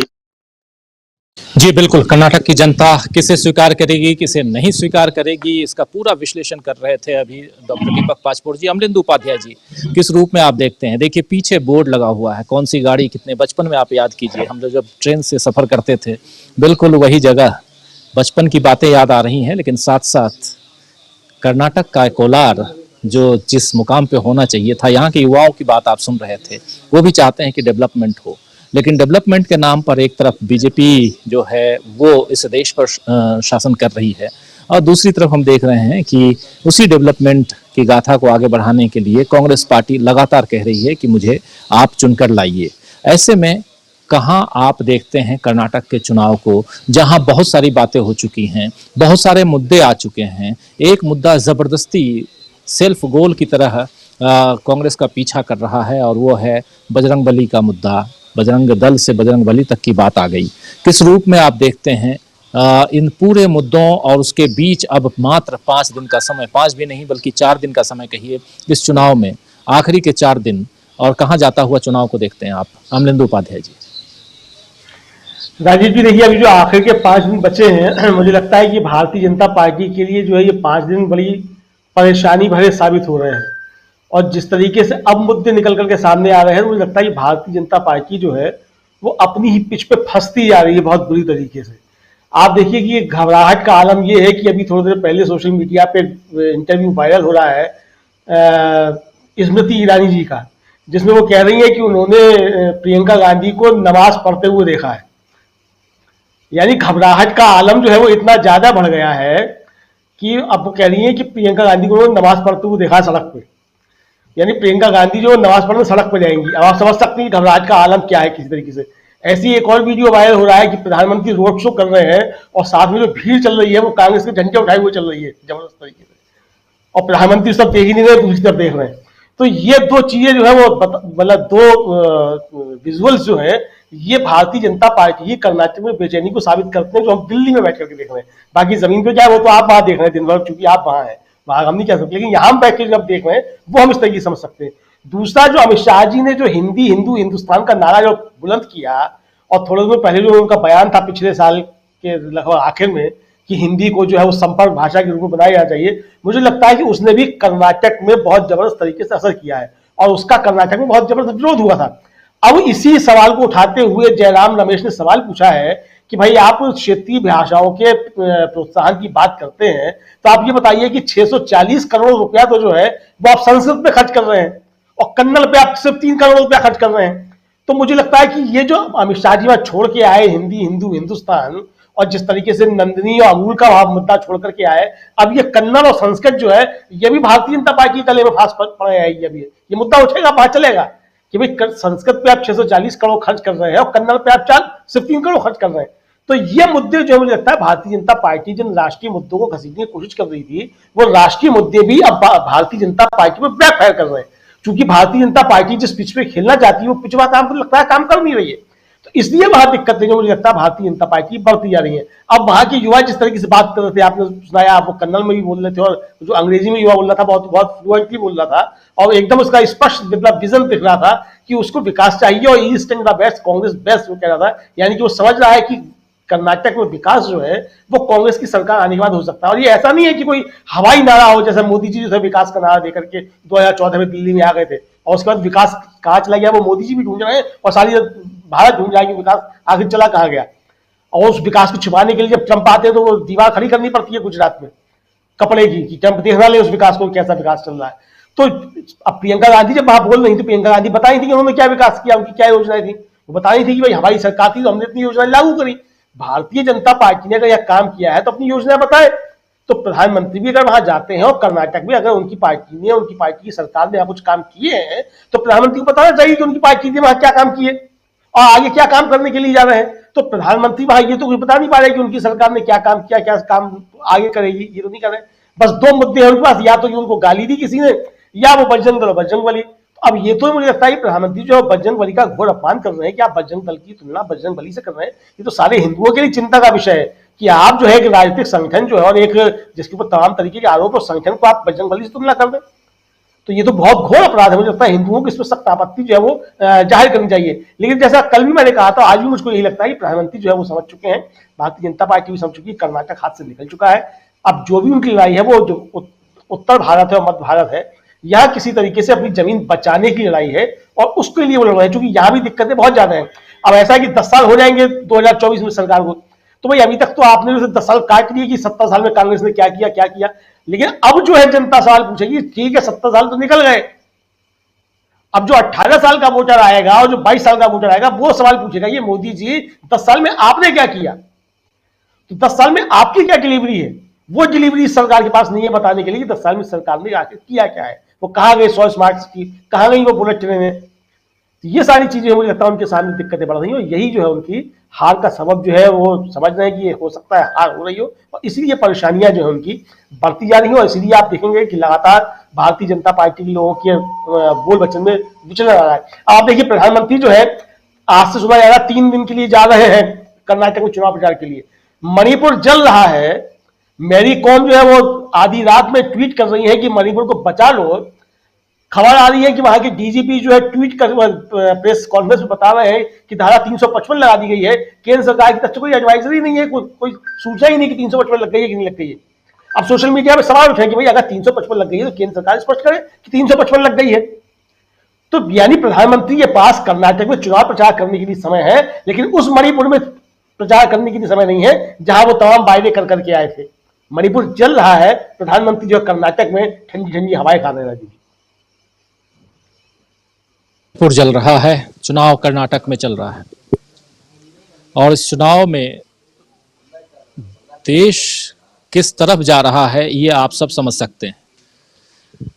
[SPEAKER 1] जी बिल्कुल, कर्नाटक की जनता किसे स्वीकार करेगी, किसे नहीं स्वीकार करेगी, इसका पूरा विश्लेषण कर रहे थे अभी डॉक्टर दीपक पाचपोर जी। अमलेंदु उपाध्याय जी, किस रूप में आप देखते हैं? देखिए पीछे बोर्ड लगा हुआ है, कौन सी गाड़ी कितने, बचपन में आप याद कीजिए, हम लोग जब ट्रेन से सफर करते थे, बिल्कुल वही जगह, बचपन की बातें याद आ रही हैं। लेकिन साथ साथ कर्नाटक का कोलार जो जिस मुकाम पे होना चाहिए था, यहाँ के युवाओं की बात आप सुन रहे थे, वो भी चाहते हैं कि डेवलपमेंट हो, लेकिन डेवलपमेंट के नाम पर एक तरफ बीजेपी जो है वो इस देश पर शासन कर रही है, और दूसरी तरफ हम देख रहे हैं कि उसी डेवलपमेंट की गाथा को आगे बढ़ाने के लिए कांग्रेस पार्टी लगातार कह रही है कि मुझे आप चुनकर लाइए। ऐसे में कहाँ आप देखते हैं कर्नाटक के चुनाव को, जहां बहुत सारी बातें हो चुकी हैं, बहुत सारे मुद्दे आ चुके हैं, एक मुद्दा जबरदस्ती सेल्फ गोल की तरह कांग्रेस का पीछा कर रहा है, और वो है बजरंग बली का मुद्दा। बजरंग दल से बजरंग बली तक की बात आ गई। किस रूप में आप देखते हैं इन पूरे मुद्दों, और उसके बीच अब मात्र 5 दिन का समय, 5 भी नहीं बल्कि 4 दिन का समय कहिए इस चुनाव में, आखिरी के 4 दिन, और कहाँ जाता हुआ चुनाव को देखते हैं आप? अमलेंदु उपाध्याय जी।
[SPEAKER 11] राजीव जी, देखिए अभी जो आखिर के 5 दिन बचे हैं, मुझे लगता है कि भारतीय जनता पार्टी के लिए जो है ये 5 दिन बड़ी परेशानी भरे साबित हो रहे हैं, और जिस तरीके से अब मुद्दे निकल करके सामने आ रहे हैं, मुझे लगता है कि भारतीय जनता पार्टी जो है वो अपनी ही पिच पे फंसती जा रही है बहुत बुरी तरीके से। आप देखिए कि घबराहट का आलम ये है कि अभी थोड़ी देर पहले सोशल मीडिया पे इंटरव्यू वायरल हो रहा है स्मृति ईरानी जी का, जिसमें वो कह रही है कि उन्होंने प्रियंका गांधी को नमाज पढ़ते हुए देखा है। यानी घबराहट का आलम जो है वो इतना ज्यादा बढ़ गया है कि अब वो कह रही है कि प्रियंका गांधी को नमाज पढ़ते हुए देखा सड़क पे, यानी प्रियंका गांधी जो नमाज पढ़ने सड़क पर जाएंगी। अब आप समझ सकते हैं कि घबराहट का आलम क्या है किसी तरीके से। ऐसी एक और वीडियो वायरल हो रहा है कि प्रधानमंत्री रोड शो कर रहे हैं और साथ में जो भीड़ चल रही है वो कांग्रेस के झंडे उठाए हुए चल रही है जबरदस्त तरीके से, और प्रधानमंत्री सब देख ही नहीं रहे, दूसरी तरफ देख रहे हैं। तो ये दो चीजें जो है वो मतलब दो विजुअल्स जो है ये भारतीय जनता पार्टी की कर्नाटक में बेचैनी को साबित करते हैं, जो हम दिल्ली में बैठ करके देख रहे हैं। बाकी जमीन पे क्या है वो तो आप वहां देख रहे हैं दिन भर, चूंकि आप वहां हैं, वहां हम नहीं कह सकते, लेकिन यहाँ बैठ के जब देख रहे हैं वो हम इस तरीके से समझ सकते हैं। दूसरा, जो अमित शाह जी ने जो हिंदी हिंदू हिंदुस्तान का नारा जो बुलंद किया, और थोड़े दिन पहले जो उनका बयान था पिछले साल के लगभग आखिर में कि हिंदी को जो है वो संपर्क भाषा के रूप में बनाया जाना चाहिए, मुझे लगता है कि उसने भी कर्नाटक में बहुत जबरदस्त तरीके से असर किया है और उसका कर्नाटक में बहुत जबरदस्त विरोध हुआ था। अब इसी सवाल को उठाते हुए जयराम रमेश ने सवाल पूछा है कि भाई आप क्षेत्रीय भाषाओं के प्रोत्साहन की बात करते हैं, तो आप ये बताइए कि 640 करोड़ रुपया तो जो है वो आप संस्कृत पे खर्च कर रहे हैं और कन्नड़ पे आप सिर्फ 3 करोड़ रुपया खर्च कर रहे हैं। तो मुझे लगता है कि ये जो अमित शाह जी वहां छोड़ के आए हिंदी हिंदू हिंदुस्तान, और जिस तरीके से नंदिनी और अमूल का वहां मुद्दा छोड़ करके आए, अब ये कन्नड़ और संस्कृत जो है ये भी भारतीय जनता पार्टी के गले में फांस पड़े है। ये मुद्दा उठेगा, बाहर चलेगा कि भाई संस्कृत पे आप 640 करोड़ खर्च कर रहे हैं और कन्नड़ पे आप सिर्फ 3 करोड़ खर्च कर रहे हैं। तो ये मुद्दे जो मुझे लगता है भारतीय जनता पार्टी जिन राष्ट्रीय मुद्दों को घसीटने की कोशिश कर रही थी, वो राष्ट्रीय मुद्दे भी अब भारतीय जनता पार्टी में बैकफायर कर रहे हैं, क्योंकि भारतीय जनता पार्टी जिस पिच पे खेलना चाहती है वो पिच वहां काम लगता है काम कर नहीं रही है। तो इसलिए वहां दिक्कतें जो मुझे लगता है भारतीय जनता पार्टी बढ़ती जा रही है। अब वहां के युवा जिस तरीके से बात कर रहे थे, आपने सुनाया, आप वो कन्नड़ में भी बोल रहे थे और जो अंग्रेजी में युवा बोल रहा था बहुत बहुत फ्लुएंटली बोल रहा था, और एकदम उसका स्पष्ट मतलब विजन दिख रहा था कि उसको विकास चाहिए और east and the west Congress best वो कह रहा था, यानी कि वो समझ रहा है कि कर्नाटक में विकास जो है वो कांग्रेस की सरकार आने के बाद हो सकता है। और ये ऐसा नहीं है कि कोई हवाई नारा हो, जैसे मोदी जी जो है विकास का नारा देकर के 2014 में दिल्ली में आ गए थे और उसके बाद विकास कहाँ चला गया वो मोदी जी भी ढूंढ रहे हैं और सारी भारत ढूंढ जाएगी विकास आखिर चला कहाँ गया। और उस विकास को छिपाने के लिए जब ट्रंप आते हैं तो वो दीवार खड़ी करनी पड़ती है गुजरात में कपड़े की, कि ट्रंप देखना ले उस विकास को कैसा विकास चल रहा है। तो अब प्रियंका गांधी जब वहां बोल रही थी, प्रियंका गांधी बताई थी कि उन्होंने क्या विकास किया, उनकी क्या योजनाएं थी, वो बताई थी कि भाई हमारी सरकार थी तो हमने इतनी योजनाएं लागू करी। भारतीय जनता पार्टी ने अगर यह काम किया है तो अपनी योजना बताए। तो प्रधानमंत्री भी अगर वहां जाते हैं और कर्नाटक में अगर उनकी पार्टी की सरकार ने कुछ काम किए हैं तो प्रधानमंत्री को बताना चाहिए कि उनकी पार्टी ने वहां क्या काम किए और आगे क्या काम करने के लिए जा रहे हैं। तो प्रधानमंत्री वहां ये तो कुछ बता नहीं पा रहे कि उनकी सरकार ने क्या काम किया, क्या काम आगे करेगी, ये तो नहीं कर रहे। बस 2 मुद्दे हैं उनके पास, या तो उनको गाली दी किसी ने या वो बजरंग दल और बजरंग बली। अब ये तो मुझे लगता है कि प्रधानमंत्री जो बजरंग बली का घोर अपमान कर रहे हैं कि आप बजरंग दल की तुलना बजरंग बली से कर रहे हैं, ये तो सारे हिंदुओं के लिए चिंता का विषय है कि आप जो है एक राजनीतिक संगठन जो है और एक जिसके ऊपर तमाम तरीके के आरोप और संगठन को आप बजरंग बली से तुलना कर दें, तो ये तो बहुत घोर अपराध है। मुझे लगता है हिंदुओं को इसमें सख्त आपत्ति जो है वो जाहिर करनी चाहिए। लेकिन जैसा कल भी मैंने कहा था, आज भी मुझको यही लगता है कि प्रधानमंत्री जो है वो समझ चुके हैं, भारतीय जनता पार्टी भी समझ चुकी है, कर्नाटक हाथ से निकल चुका है। अब जो भी उनकी लड़ाई है वो जो उत्तर भारत है और मध्य भारत है, यहाँ किसी तरीके से अपनी जमीन बचाने की लड़ाई है और उसके लिए वो लड़ रहे हैं, क्योंकि यहाँ भी दिक्कतें बहुत ज्यादा हैं। अब ऐसा है कि 10 साल हो जाएंगे 2024 में सरकार को, तो भाई अभी तक तो आपने 10 साल काट लिए कि 70 साल में कांग्रेस ने क्या किया, लेकिन अब जो है जनता सवाल पूछेगी, ठीक है 70 साल तो निकल गए, अब जो 18 साल का वोटर आएगा और जो 22 साल का वोटर आएगा वो सवाल पूछेगा ये मोदी जी 10 साल में आपने क्या किया, तो 10 साल में आपकी क्या डिलीवरी है। वो डिलीवरी सरकार के पास नहीं है बताने के लिए 10 साल में सरकार ने आखिर किया क्या है, वो कहाँ गए 100 स्मार्ट सिटी, कहाँ गई वो बुलेट ट्रेनें। तो ये सारी चीजें मुझे लगता है उनके सामने दिक्कतें बढ़ रही हो, यही जो है उनकी हार का सबब जो है वो समझ रहे हैं कि ये हो सकता है हार हो रही हो, और इसलिए परेशानियां जो है उनकी बढ़ती जा रही हो। इसलिए आप देखेंगे कि लगातार भारतीय जनता पार्टी के लोगों के बोल वचन में विचलन आ रहा है। आप देखिए प्रधानमंत्री जो है आज से सुना जा रहा है 3 दिन के लिए जा रहे हैं कर्नाटक में चुनाव प्रचार के लिए। मणिपुर जल रहा है, मैरी कॉम जो है वो आधी रात में ट्वीट कर रही है कि मणिपुर को बचा लो। खबर आ रही है कि वहां के डीजीपी जो है ट्वीट कर प्रेस कॉन्फ्रेंस में बता रहे हैं कि धारा 355 लगा दी गई है। केंद्र सरकार की तरफ से कोई एडवाइजरी नहीं है, कोई सूचना ही नहीं कि 355 लग गई है कि नहीं लग गई है। अब सोशल मीडिया में सवाल उठे कि भाई अगर 355 लग गई है तो केंद्र सरकार स्पष्ट करे कि 355 लग गई है। तो यानी प्रधानमंत्री के पास कर्नाटक में चुनाव प्रचार करने के लिए समय है, लेकिन उस मणिपुर में प्रचार करने के लिए समय नहीं है जहां वो तमाम वायदे कर करके आए थे। मणिपुर जल रहा है, प्रधानमंत्री जो कर्नाटक में ठंडी ठंडी हवाएं खा रहे हैं।
[SPEAKER 1] मणिपुर जल रहा है, चुनाव कर्नाटक में चल रहा है और इस चुनाव में देश किस तरफ जा रहा है ये आप सब समझ सकते हैं।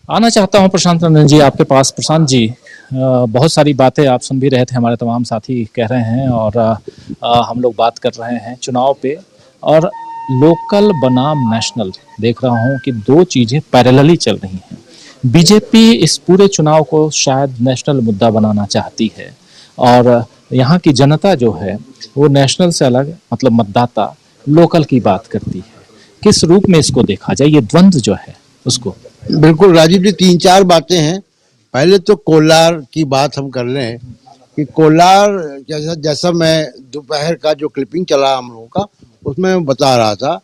[SPEAKER 1] आना चाहता हूं प्रशांत रंजन जी आपके पास। प्रशांत जी, बहुत सारी बातें आप सुन भी रहे थे, हमारे तमाम साथी कह रहे हैं और हम लोग बात कर रहे हैं चुनाव पे, और लोकल बनाम नेशनल देख रहा हूं कि दो चीजें पैरेलली चल रही हैं। बीजेपी इस पूरे चुनाव को शायद नेशनल मुद्दा बनाना चाहती है और यहाँ की जनता जो है वो नेशनल से अलग, मतलब मतदाता लोकल की बात करती है। किस रूप में इसको देखा जाए, ये द्वंद्व जो है उसको?
[SPEAKER 2] बिल्कुल राजीव जी, 3-4 बातें हैं। पहले तो कोलार की बात हम कर लें कि कोलार, जैसा मैं दोपहर का जो क्लिपिंग चला हम लोगों का, उसमें मैं बता रहा था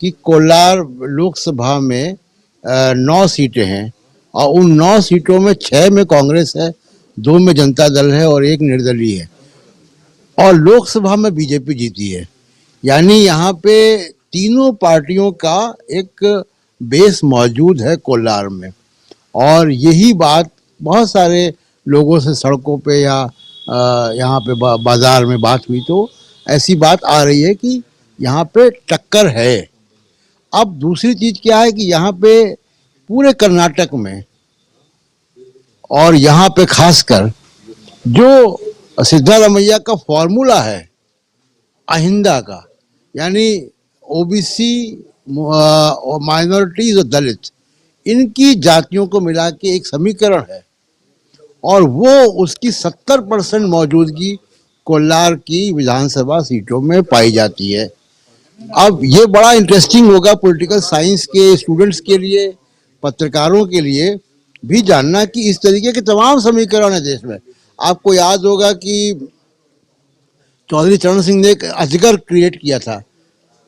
[SPEAKER 2] कि कोलार लोकसभा में 9 सीटें हैं और उन 9 सीटों में 6 में कांग्रेस है, 2 में जनता दल है और 1 निर्दलीय है, और लोकसभा में बीजेपी जीती है। यानी यहाँ पे तीनों पार्टियों का एक बेस मौजूद है कोलार में। और यही बात बहुत सारे लोगों से सड़कों पे या यहाँ पे बाजार में बात हुई तो ऐसी बात आ रही है कि यहाँ पे टक्कर है। अब दूसरी चीज क्या है कि यहाँ पे पूरे कर्नाटक में और यहाँ पे खासकर जो सिद्धारमैया का फॉर्मूला है अहिंदा का, यानी ओबीसी, माइनॉरिटीज और दलित, इनकी जातियों को मिला के एक समीकरण है और वो उसकी 70% मौजूदगी कोलार की विधानसभा सीटों में पाई जाती है। अब ये बड़ा इंटरेस्टिंग होगा पॉलिटिकल साइंस के स्टूडेंट्स के लिए, पत्रकारों के लिए भी जानना कि इस तरीके के तमाम समीकरण है देश में। आपको याद होगा कि चौधरी चरण सिंह ने एक अजगर क्रिएट किया था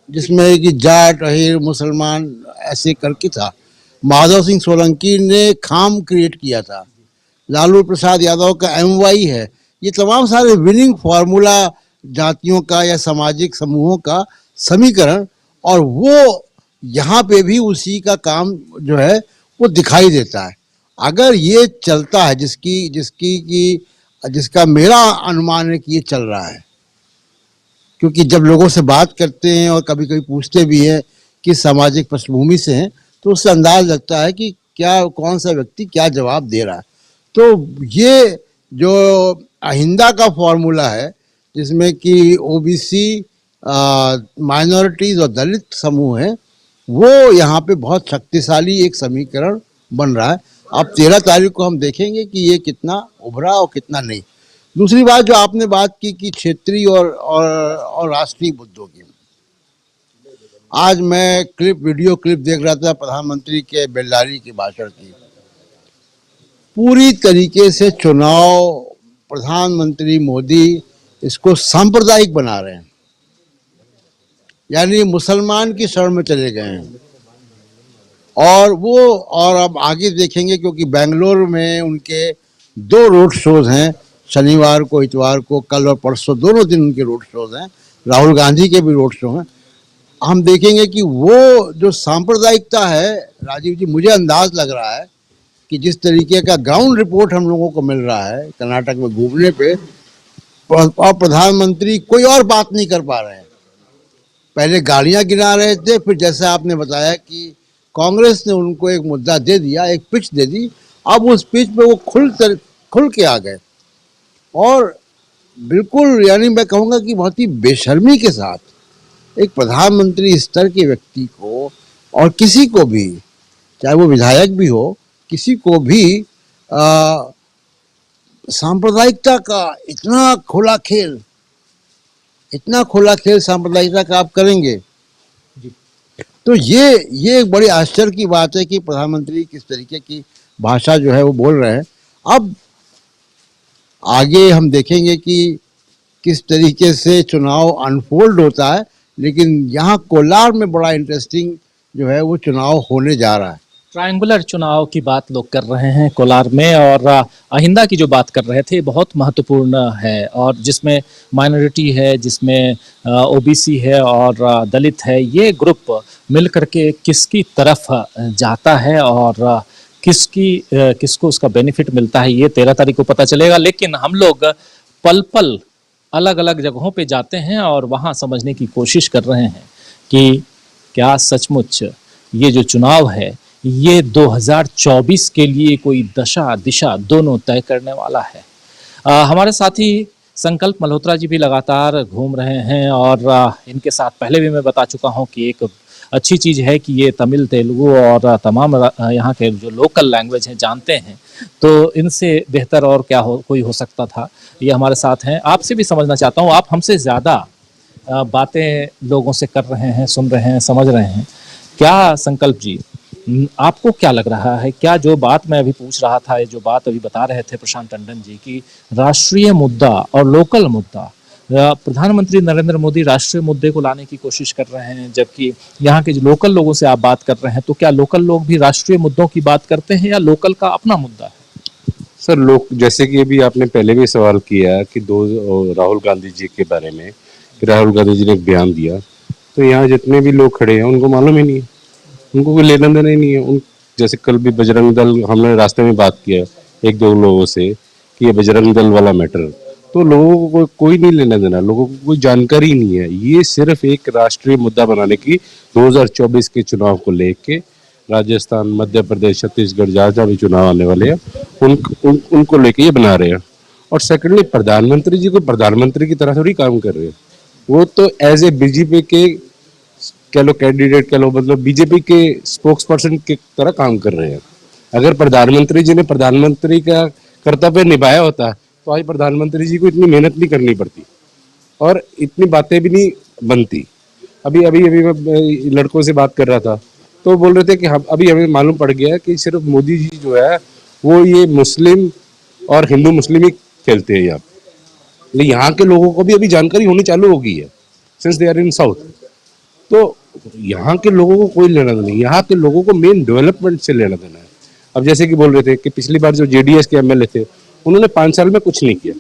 [SPEAKER 2] जिसमें कि जाट, अहीर, मुसलमान ऐसे करके था। माधव सिंह सोलंकी ने खाम क्रिएट किया था। लालू प्रसाद यादव का MY है। ये तमाम सारे विनिंग फार्मूला जातियों का या सामाजिक समूहों का समीकरण, और वो यहाँ पे भी उसी का काम जो है वो दिखाई देता है। अगर ये चलता है जिसका मेरा अनुमान है कि ये चल रहा है, क्योंकि जब लोगों से बात करते हैं और कभी कभी पूछते भी हैं कि सामाजिक पृष्ठभूमि से हैं, तो उससे अंदाज लगता है कि कौन सा व्यक्ति क्या जवाब दे रहा है। तो ये जो अहिंदा का फॉर्मूला है जिसमें कि ओबीसी, माइनॉरिटीज और दलित समूह है, वो यहाँ पे बहुत शक्तिशाली एक समीकरण बन रहा है। अब 13 तारीख को हम देखेंगे कि ये कितना उभरा और कितना नहीं। दूसरी बात जो आपने बात की कि क्षेत्रीय और राष्ट्रीय मुद्दों की, आज मैं वीडियो क्लिप देख रहा था प्रधानमंत्री के बेल्लारी के भाषण की। पूरी तरीके से चुनाव प्रधानमंत्री मोदी इसको सांप्रदायिक बना रहे हैं, यानी मुसलमान की शरण में चले गए हैं। और अब आगे देखेंगे क्योंकि बेंगलोर में उनके 2 रोड शोज हैं, शनिवार को, इतवार को, कल और परसों, दोनों दिन उनके रोड शोज हैं। राहुल गांधी के भी रोड शो हैं। हम देखेंगे कि वो जो सांप्रदायिकता है राजीव जी, मुझे अंदाज लग रहा है कि जिस तरीके का ग्राउंड रिपोर्ट हम लोगों को मिल रहा है कर्नाटक में घूमने पे, और प्रधानमंत्री कोई और बात नहीं कर पा रहे हैं। पहले गालियां गिरा रहे थे, फिर जैसा आपने बताया कि कांग्रेस ने उनको एक मुद्दा दे दिया, एक पिच दे दी। अब उस पिच पे वो खुल के आ गए और बिल्कुल, यानी मैं कहूँगा कि बहुत ही बेशर्मी के साथ एक प्रधानमंत्री स्तर के व्यक्ति को, और किसी को भी, चाहे वो विधायक भी हो, किसी को भी सांप्रदायिकता का इतना खुला खेल सांप्रदायिकता का आप करेंगे, तो ये एक बड़ी आश्चर्य की बात है कि प्रधानमंत्री किस तरीके की भाषा जो है वो बोल रहे हैं। अब आगे हम देखेंगे कि किस तरीके से चुनाव अनफोल्ड होता है, लेकिन यहाँ कोलार में बड़ा इंटरेस्टिंग जो है वो चुनाव होने जा रहा है।
[SPEAKER 1] ट्रायंगुलर चुनाव की बात लोग कर रहे हैं कोलार में, और अहिंदा की जो बात कर रहे थे बहुत महत्वपूर्ण है, और जिसमें माइनॉरिटी है, जिसमें ओबीसी है और दलित है, ये ग्रुप मिल करके किसकी तरफ जाता है और किसको उसका बेनिफिट मिलता है, ये 13 तारीख को पता चलेगा। लेकिन हम लोग पल पल अलग अलग जगहों पे जाते हैं और वहाँ समझने की कोशिश कर रहे हैं कि क्या सचमुच ये जो चुनाव है ये 2024 के लिए कोई दशा दिशा दोनों तय करने वाला है। हमारे साथी संकल्प मल्होत्रा जी भी लगातार घूम रहे हैं और इनके साथ पहले भी मैं बता चुका हूं कि एक अच्छी चीज़ है कि ये तमिल, तेलुगु और तमाम यहाँ के जो लोकल लैंग्वेज हैं जानते हैं, तो इनसे बेहतर और क्या कोई हो सकता था। ये हमारे साथ हैं। आपसे भी समझना चाहता हूँ, आप हमसे ज़्यादा बातें लोगों से कर रहे हैं, सुन रहे हैं, समझ रहे हैं। क्या संकल्प जी, आपको क्या लग रहा है, क्या जो बात मैं अभी पूछ रहा था, ये जो बात अभी बता रहे थे प्रशांत टंडन जी की राष्ट्रीय मुद्दा और लोकल मुद्दा, प्रधानमंत्री नरेंद्र मोदी राष्ट्रीय मुद्दे को लाने की कोशिश कर रहे हैं, जबकि यहाँ के जो लोकल लोगों से आप बात कर रहे हैं, तो क्या लोकल लोग भी राष्ट्रीय मुद्दों की बात करते हैं या लोकल का अपना मुद्दा है?
[SPEAKER 4] सर, लोग जैसे कि अभी आपने पहले भी सवाल किया कि राहुल गांधी जी के बारे में, कि राहुल गांधी जी ने एक बयान दिया, तो यहाँ जितने भी लोग खड़े हैं उनको मालूम ही नहीं है, उनको कोई लेना देना ही नहीं है। उन जैसे कल भी बजरंग दल, हमने रास्ते में बात किया एक दो लोगों से कि ये बजरंग दल वाला मैटर, तो लोगों को कोई नहीं लेना देना, लोगों को कोई जानकारी नहीं है। ये सिर्फ एक राष्ट्रीय मुद्दा बनाने की 2024 के चुनाव को लेके राजस्थान, मध्य प्रदेश, छत्तीसगढ़, जहाँ जहाँ भी चुनाव आने वाले हैं उनको लेके ये बना रहे हैं। और सेकेंडली प्रधानमंत्री जी को प्रधानमंत्री की तरह थोड़ी काम कर रहे हैं, वो तो एज ए बीजेपी के कह लो कैंडिडेट कह लो, मतलब बीजेपी के स्पोक्स पर्सन की तरह काम कर रहे हैं। अगर प्रधानमंत्री जी ने प्रधानमंत्री का कर्तव्य निभाया होता तो आज प्रधानमंत्री जी को इतनी मेहनत नहीं करनी पड़ती और इतनी बातें भी नहीं बनती। अभी मैं लड़कों से बात कर रहा था तो बोल रहे थे कि अभी हमें मालूम पड़ गया कि सिर्फ मोदी जी जो है वो ये मुस्लिम और हिंदू मुस्लिम ही खेलते हैं यहाँ, लेकिन यहाँ के लोगों को भी अभी जानकारी होनी चालू हो गई है since they are in south. तो यहाँ के लोगों को कोई लेना देना नहीं, यहाँ के लोगों को मेन डेवलपमेंट से लेना देना है। अब जैसे कि बोल रहे थे कि पिछली बार जो जेडीएस के एमएलए थे उन्होंने 5 साल में कुछ नहीं किया,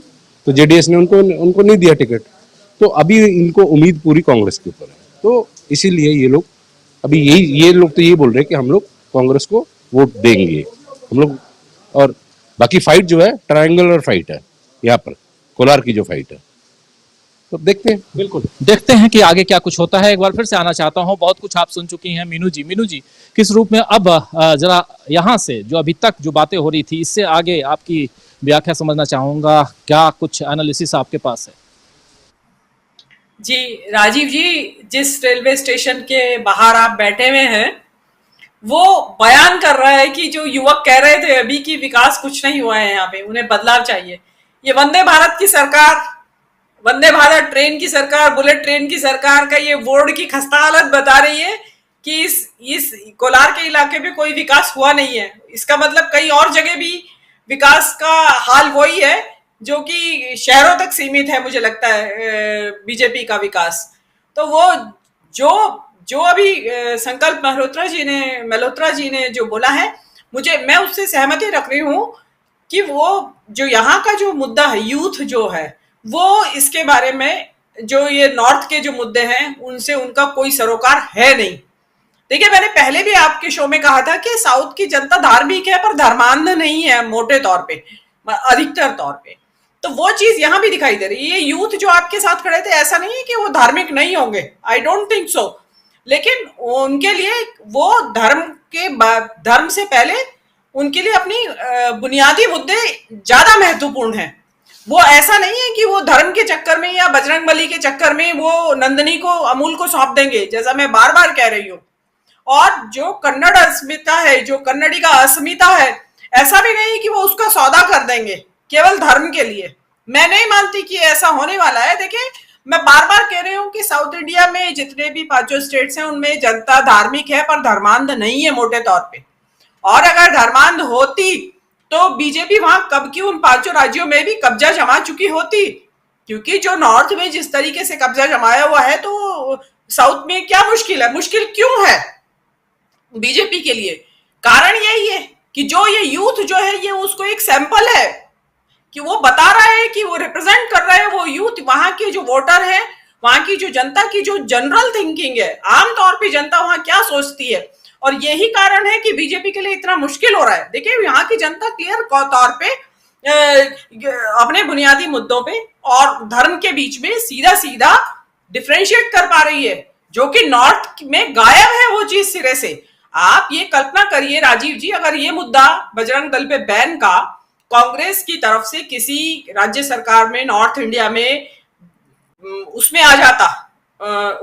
[SPEAKER 4] तो जेडीएस ने उनको नहीं दिया टिकट, तो अभी इनको उम्मीद पूरी कांग्रेस के ऊपर है। तो इसीलिए ये लोग अभी ये लोग तो ये बोल रहे हैं कि हम लोग कांग्रेस को वोट देंगे हम लोग, और बाकी फाइट जो है ट्रायंगुलर फाइट है यहाँ पर, कोलार की जो फाइट है, तो देखते हैं। बिल्कुल
[SPEAKER 1] देखते हैं कि आगे क्या कुछ होता है। एक बार फिर से आना चाहता हूं, बहुत कुछ आप सुन चुकी हैं मीनू जी किस रूप में अब जरा यहाँ से जो अभी तक जो बातें हो रही थी इससे आगे आपकी व्याख्या समझना चाहूंगा, क्या कुछ एनालिसिस आपके पास है?
[SPEAKER 8] जी राजीव जी, जिस रेलवे स्टेशन के बाहर आप बैठे हुए हैं वो बयान कर रहा है कि जो युवक कह रहे थे अभी कि विकास कुछ नहीं हुआ है यहाँ पे, उन्हें बदलाव चाहिए। ये वंदे भारत की सरकार, वंदे भारत ट्रेन की सरकार, बुलेट ट्रेन की सरकार का ये बोर्ड की खस्ता हालत बता रही है कि इस कोलार के इलाके में कोई विकास हुआ नहीं है। इसका मतलब कई और जगह भी विकास का हाल वही है जो कि शहरों तक सीमित है, मुझे लगता है बीजेपी का विकास। तो वो जो अभी संकल्प मल्होत्रा जी ने जो बोला है, मैं उससे सहमति रख रही हूँ कि वो जो यहाँ का जो मुद्दा है, यूथ जो है, वो इसके बारे में जो ये नॉर्थ के जो मुद्दे हैं उनसे उनका कोई सरोकार है नहीं। देखिए, मैंने पहले भी आपके शो में कहा था कि साउथ की जनता धार्मिक है पर धर्मांध नहीं है, मोटे तौर पे, अधिकतर तौर पे। तो वो चीज यहां भी दिखाई दे रही है। ये यूथ जो आपके साथ खड़े थे, ऐसा नहीं है कि वो धार्मिक नहीं होंगे, आई डोंट थिंक सो, लेकिन उनके लिए वो धर्म से पहले उनके लिए अपनी बुनियादी मुद्दे ज्यादा महत्वपूर्ण हैं। वो ऐसा नहीं है कि वो धर्म के चक्कर में या बजरंगबली के चक्कर में वो नंदनी को, अमूल को सौंप देंगे, जैसा मैं बार बार कह रही हूँ। और जो कन्नड़ अस्मिता है, जो कन्नड़ी का अस्मिता है, ऐसा भी नहीं कि वो उसका सौदा कर देंगे केवल धर्म के लिए। मैं नहीं मानती कि ऐसा होने वाला है। देखिए, मैं बार बार कह रही हूँ कि साउथ इंडिया में जितने भी 5 स्टेट्स हैं उनमें जनता धार्मिक है पर धर्मांध नहीं है मोटे तौर पे। और अगर धर्मांध होती तो बीजेपी वहां कब की उन 5 राज्यों में भी कब्जा जमा चुकी होती, क्योंकि जो नॉर्थ में जिस तरीके से कब्जा जमाया हुआ है, तो साउथ में क्या मुश्किल है? मुश्किल क्यों है बीजेपी के लिए? कारण यही है कि जो ये यूथ जो है, ये उसको एक सैंपल है कि वो बता रहा है कि वो रिप्रेजेंट कर रहा है वो यूथ, वहां के जो वोटर है, वहां की जो जनता की जो जनरल थिंकिंग है, आमतौर पे जनता वहां क्या सोचती है। और यही कारण है कि बीजेपी के लिए इतना मुश्किल हो रहा है। देखिए, यहाँ की जनता क्लियर तौर पे अपने बुनियादी मुद्दों पे और धर्म के बीच में सीधा सीधा डिफरेंशिएट कर पा रही है। जो कि नॉर्थ में गायब है वो चीज सिरे से। आप ये कल्पना करिए राजीव जी, अगर ये मुद्दा बजरंग दल पे बैन का कांग्रेस की तरफ से किसी राज्य सरकार में नॉर्थ इंडिया में उसमें आ जाता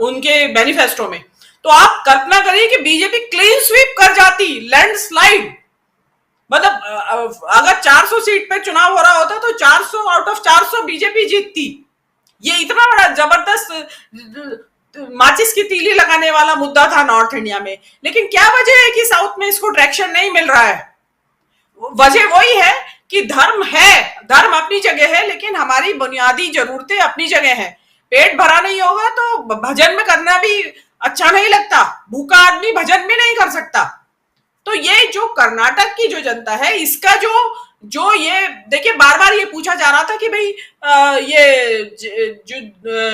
[SPEAKER 8] उनके मैनिफेस्टो में, तो आप कल्पना करिए कि बीजेपी क्लीन स्वीप कर जाती, लैंडस्लाइड। मतलब अगर 400 सीट पे चुनाव हो रहा होता तो 400 आउट ऑफ 400 बीजेपी जीतती। ये इतना बड़ा जबरदस्त माचिस की तीली लगाने वाला मुद्दा था नॉर्थ इंडिया में। लेकिन क्या वजह है कि साउथ में इसको ट्रैक्शन नहीं मिल रहा है? वजह वही है कि धर्म है, धर्म अपनी जगह है, लेकिन हमारी बुनियादी जरूरतें अपनी जगह हैं। पेट भरा नहीं होगा तो भजन में करना भी अच्छा नहीं लगता, भूखा आदमी भजन भी नहीं कर सकता। तो ये जो कर्नाटक की जो जनता है, इसका जो ये देखिए, बार बार ये पूछा जा रहा था कि भाई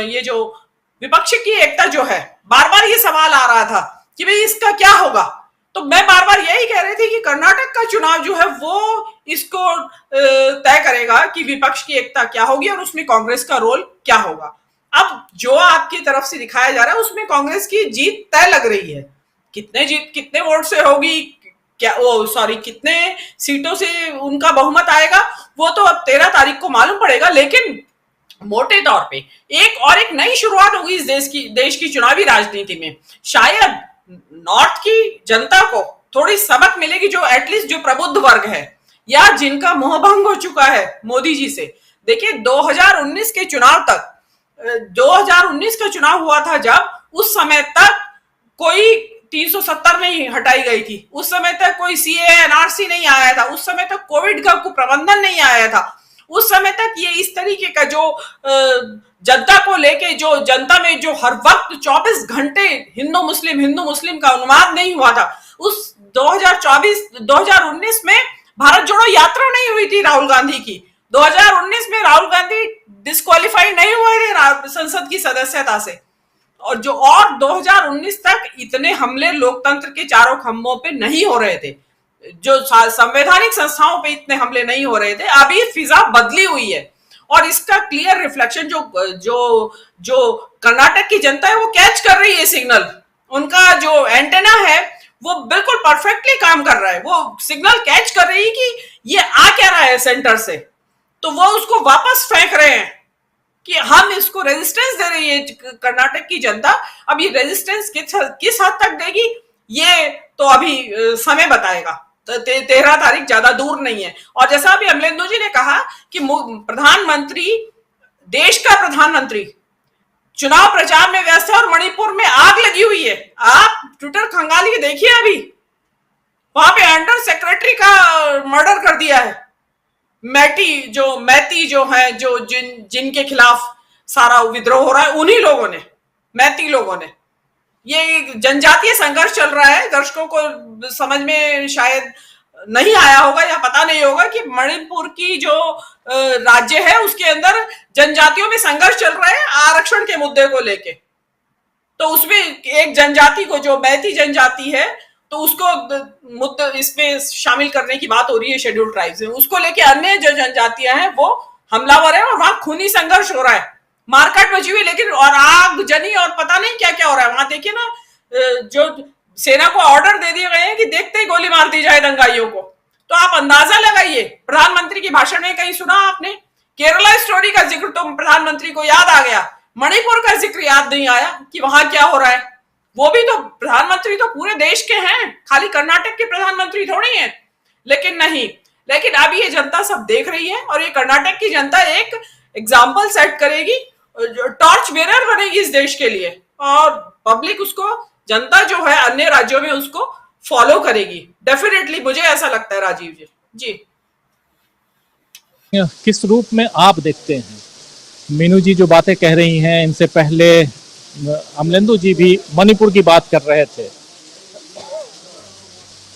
[SPEAKER 8] ये जो विपक्ष की एकता जो है, बार बार ये सवाल आ रहा था कि भाई इसका क्या होगा। तो मैं बार बार यही कह रही थी कि कर्नाटक का चुनाव जो है वो इसको तय करेगा कि विपक्ष की एकता क्या होगी और उसमें कांग्रेस का रोल क्या होगा। अब जो आपकी तरफ से दिखाया जा रहा है उसमें कांग्रेस की जीत तय लग रही है। कितने वोट से होगी, कितने सीटों से उनका बहुमत आएगा, वो तो अब 13 तारीख को मालूम पड़ेगा। लेकिन मोटे तौर पे एक नई शुरुआत होगी इस देश की चुनावी राजनीति में। शायद नॉर्थ की जनता को थोड़ी सबक मिलेगी, जो एटलीस्ट जो प्रबुद्ध वर्ग है या जिनका मोहभंग हो चुका है मोदी जी से। देखिए 2019 के चुनाव तक, 2019 का चुनाव हुआ था जब, उस समय तक कोई 370 नहीं हटाई गई थी, उस समय तक कोई सीए एनआरसी नहीं आया था, उस समय तक कोविड का कुप्रबंधन नहीं आया था, उस समय तक ये इस तरीके का जो जनता को लेके जो जनता में जो हर वक्त 24 घंटे हिंदू मुस्लिम का अनुवाद नहीं हुआ था। उस 2019 में भारत जोड़ो यात्रा नहीं हुई थी राहुल गांधी की। 2019 में राहुल गांधी डिस्क्वालीफाई नहीं हुए थे संसद की सदस्यता से। और 2019 तक इतने हमले लोकतंत्र के चारों खंभों पे नहीं हो रहे थे, जो संवैधानिक संस्थाओं पे इतने हमले नहीं हो रहे थे। अभी फिजा बदली हुई है और इसका क्लियर रिफ्लेक्शन जो कर्नाटक की जनता है वो कैच कर रही है सिग्नल। उनका जो एंटेना है वो बिल्कुल परफेक्टली काम कर रहा है, वो सिग्नल कैच कर रही है कि ये आ क्या रहा है सेंटर से, तो वो उसको वापस फेंक रहे हैं कि हम इसको रेजिस्टेंस दे रही है कर्नाटक की जनता। अब ये रेजिस्टेंस किस हद तक देगी ये तो अभी समय बताएगा। 13 तारीख ज्यादा दूर नहीं है। और जैसा अभी अमलेंदु जी ने कहा कि प्रधानमंत्री, देश का प्रधानमंत्री चुनाव प्रचार में व्यस्त है और मणिपुर में आग लगी हुई है। आप ट्विटर खंगाली के देखिए, अभी वहां पे अंडर सेक्रेटरी का मर्डर कर दिया है। मैती जो है, जो जिनके खिलाफ सारा विद्रोह हो रहा है, उन्हीं लोगों ने, मैती लोगों ने। ये जनजातीय संघर्ष चल रहा है। दर्शकों को समझ में शायद नहीं आया होगा या पता नहीं होगा कि मणिपुर की जो राज्य है उसके अंदर जनजातियों में संघर्ष चल रहा है आरक्षण के मुद्दे को लेके। तो उसमें एक जनजाति को, जो मैती जनजाति है, तो उसको मुद्दे इसमें शामिल करने की बात हो रही है शेड्यूल्ड ट्राइब्स में। उसको लेके अन्य जो जनजातियां हैं वो हमलावर है और वहां खूनी संघर्ष हो रहा है, मारकाट मची हुई, लेकिन और आग जनी और पता नहीं क्या क्या हो रहा है। वहां देखिए ना, जो सेना को ऑर्डर दे दिए गए हैं कि देखते ही गोली मार दी जाए दंगाइयों को। तो आप अंदाजा लगाइए। प्रधानमंत्री की भाषण में कहीं सुना आपने? केरला स्टोरी का जिक्र तो प्रधानमंत्री को याद आ गया, मणिपुर का जिक्र याद नहीं आया कि वहां क्या हो रहा है। वो भी तो प्रधानमंत्री तो पूरे देश के हैं, खाली कर्नाटक के प्रधानमंत्री थोड़ी हैं। लेकिन नहीं, लेकिन अब ये जनता सब देख रही है और ये कर्नाटक की जनता एक एग्जाम्पल सेट करेगी, टॉर्च बेरर बनेगी इस देश के लिए, और पब्लिक उसको, जनता जो है अन्य राज्यों में उसको फॉलो करेगी डेफिनेटली। मुझे ऐसा लगता है राजीव जी। जी,
[SPEAKER 1] किस रूप में आप देखते हैं? मीनू जी जो बातें कह रही हैं, इनसे पहले अमलेंदु जी भी मणिपुर की बात कर रहे थे,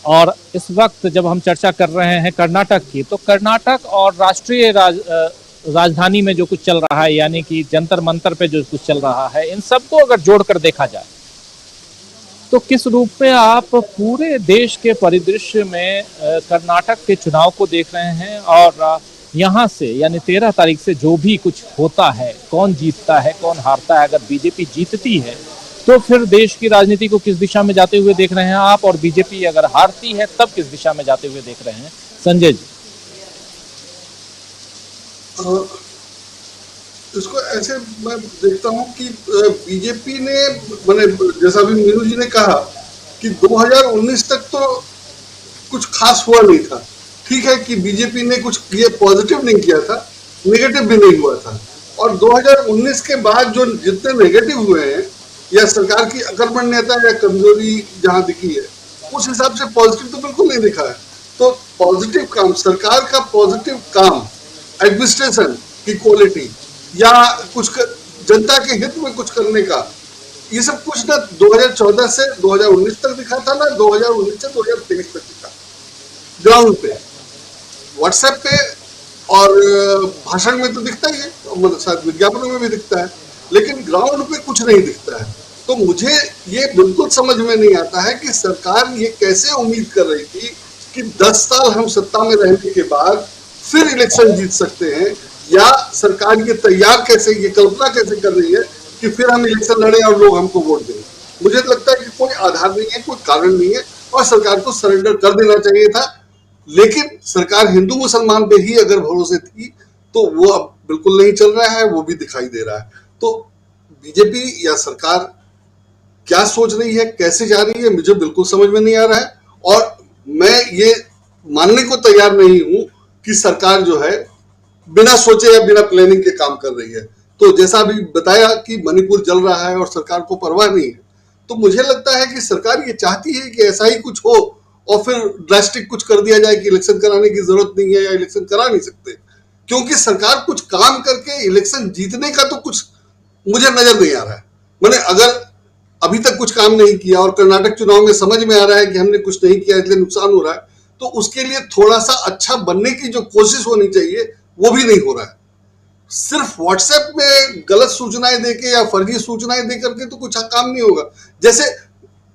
[SPEAKER 1] और इस वक्त जब हम चर्चा कर रहे हैं कर्नाटक की, तो कर्नाटक और राष्ट्रीय राजधानी में जो कुछ चल रहा है, यानी कि जंतर मंतर पे जो कुछ चल रहा है, इन सबको अगर जोड़कर देखा जाए तो किस रूप में आप पूरे देश के परिदृश्य में कर्नाटक के चुनाव को देख रहे हैं? और यहाँ से यानी 13 तारीख से जो भी कुछ होता है, कौन जीतता है कौन हारता है, अगर बीजेपी जीतती है तो फिर देश की राजनीति को किस दिशा में जाते हुए देख रहे हैं आप, और बीजेपी अगर हारती है तब किस दिशा में जाते हुए देख रहे हैं, संजय जी?
[SPEAKER 9] इसको ऐसे मैं देखता हूँ कि बीजेपी ने, मैंने जैसा भी मीनू जी ने कहा कि 2019 तक तो कुछ खास हुआ नहीं था। ठीक है कि बीजेपी ने कुछ ये पॉजिटिव नहीं किया था, नेगेटिव भी नहीं हुआ था, और 2019 के बाद जो जितने नेगेटिव हुए हैं या सरकार की अकर्मण्यता या कमजोरी जहां दिखी है, उस हिसाब से पॉजिटिव तो बिल्कुल नहीं दिखा है। तो पॉजिटिव काम, सरकार का पॉजिटिव काम, एडमिनिस्ट्रेशन की क्वालिटी या कुछ जनता के हित में कुछ करने का, ये सब कुछ ना 2014 से 2019 तक दिखा था, ना 2019 से 2023 तक दिखा। ग्राउंड पे, व्हाट्सएप पे और भाषण में तो दिखता ही है, मतलब शायद विज्ञापनों में भी दिखता है, लेकिन ग्राउंड पे कुछ नहीं दिखता है। तो मुझे ये बिल्कुल समझ में नहीं आता है कि सरकार ये कैसे उम्मीद कर रही थी कि 10 साल हम सत्ता में रहने के बाद फिर इलेक्शन जीत सकते हैं, या सरकार ये तैयार कैसे, ये कल्पना कैसे कर रही है कि फिर हम इलेक्शन लड़े और लोग हमको वोट दें। मुझे लगता है कि कोई आधार नहीं है, कोई कारण नहीं है, और सरकार को सरेंडर कर देना चाहिए था। लेकिन सरकार हिंदू मुसलमान पे ही अगर भरोसे थी तो वो अब बिल्कुल नहीं चल रहा है, वो भी दिखाई दे रहा है। तो बीजेपी या सरकार क्या सोच रही है, कैसे जा रही है, मुझे बिल्कुल समझ में नहीं आ रहा है, और मैं ये मानने को तैयार नहीं हूं कि सरकार जो है बिना सोचे या बिना प्लानिंग के काम कर रही है। तो जैसा अभी बताया कि मणिपुर जल रहा है और सरकार को परवाह नहीं है, तो मुझे लगता है कि सरकार ये चाहती है कि ऐसा ही कुछ हो और फिर ड्रास्टिक कुछ कर दिया जाए कि इलेक्शन कराने की जरूरत नहीं है या इलेक्शन करा नहीं सकते, क्योंकि सरकार कुछ काम करके इलेक्शन जीतने का तो कुछ मुझे नजर नहीं आ रहा है। मैंने अगर अभी तक कुछ काम नहीं किया और कर्नाटक चुनाव में समझ में आ रहा है कि हमने कुछ नहीं किया इसलिए नुकसान हो रहा है, तो उसके लिए थोड़ा सा अच्छा बनने की जो कोशिश होनी चाहिए वो भी नहीं हो रहा है। सिर्फ व्हाट्सएप में गलत सूचनाएं देके या फर्जी सूचनाएं दे करके तो कुछ काम नहीं होगा। जैसे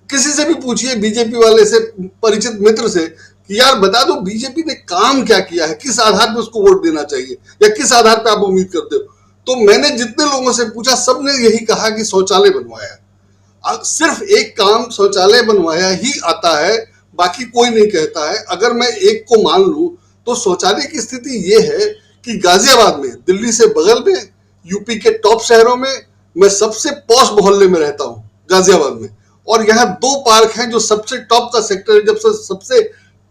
[SPEAKER 9] किसी से भी पूछिए, बीजेपी वाले से, परिचित मित्र से, कि यार बता दो बीजेपी ने काम क्या किया है, किस आधार पर उसको वोट देना चाहिए या किस आधार पर आप उम्मीद करते हो। तो मैंने जितने लोगों से पूछा सबने यही कहा कि शौचालय बनवाया। सिर्फ एक काम शौचालय बनवाया ही आता है, बाकी कोई नहीं कहता है। अगर मैं एक को मान लूं तो शौचालय की स्थिति ये है कि गाजियाबाद में, दिल्ली से बगल में, यूपी के टॉप शहरों में, मैं सबसे पॉश मोहल्ले में रहता हूँ गाजियाबाद में, और यहाँ 2 पार्क हैं जो सबसे टॉप का सेक्टर है, जब सबसे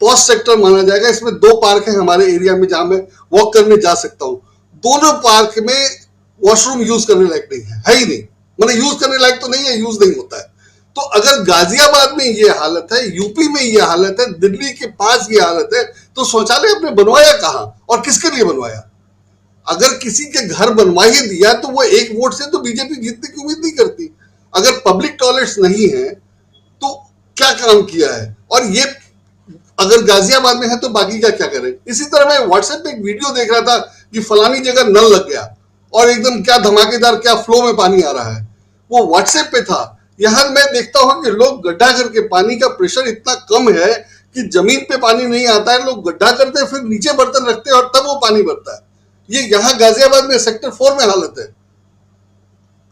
[SPEAKER 9] पॉश सेक्टर माना जाएगा। इसमें 2 पार्क हैं हमारे एरिया में जहां मैं वॉक करने जा सकता हूँ। दोनों पार्क में वॉशरूम यूज करने लायक नहीं है ही नहीं, मतलब यूज करने लायक तो नहीं है, यूज नहीं होता है। तो अगर गाजियाबाद में ये हालत है, यूपी में ये हालत है, दिल्ली के पास ये हालत है, तो शौचालय आपने बनवाया कहां और किसके लिए बनवाया? अगर किसी के घर बनवा ही दिया तो वो 1 वोट से तो बीजेपी जीतने की उम्मीद नहीं करती। अगर पब्लिक टॉयलेट्स नहीं है तो क्या काम किया है? और ये अगर गाजियाबाद में है तो बाकी का क्या करें? इसी तरह मैं व्हाट्सएप पे एक वीडियो देख रहा था कि फलानी जगह नल लग गया और एकदम क्या धमाकेदार, क्या फ्लो में पानी आ रहा है, वो व्हाट्सएप पे था। यहां मैं देखता हूं कि लोग गड्ढा करके, पानी का प्रेशर इतना कम है कि जमीन पे पानी नहीं आता है, लोग गड्ढा करते हैं, फिर नीचे बर्तन रखते हैं और तब वो पानी भरता है। ये यहाँ गाजियाबाद में सेक्टर 4 में हालत है।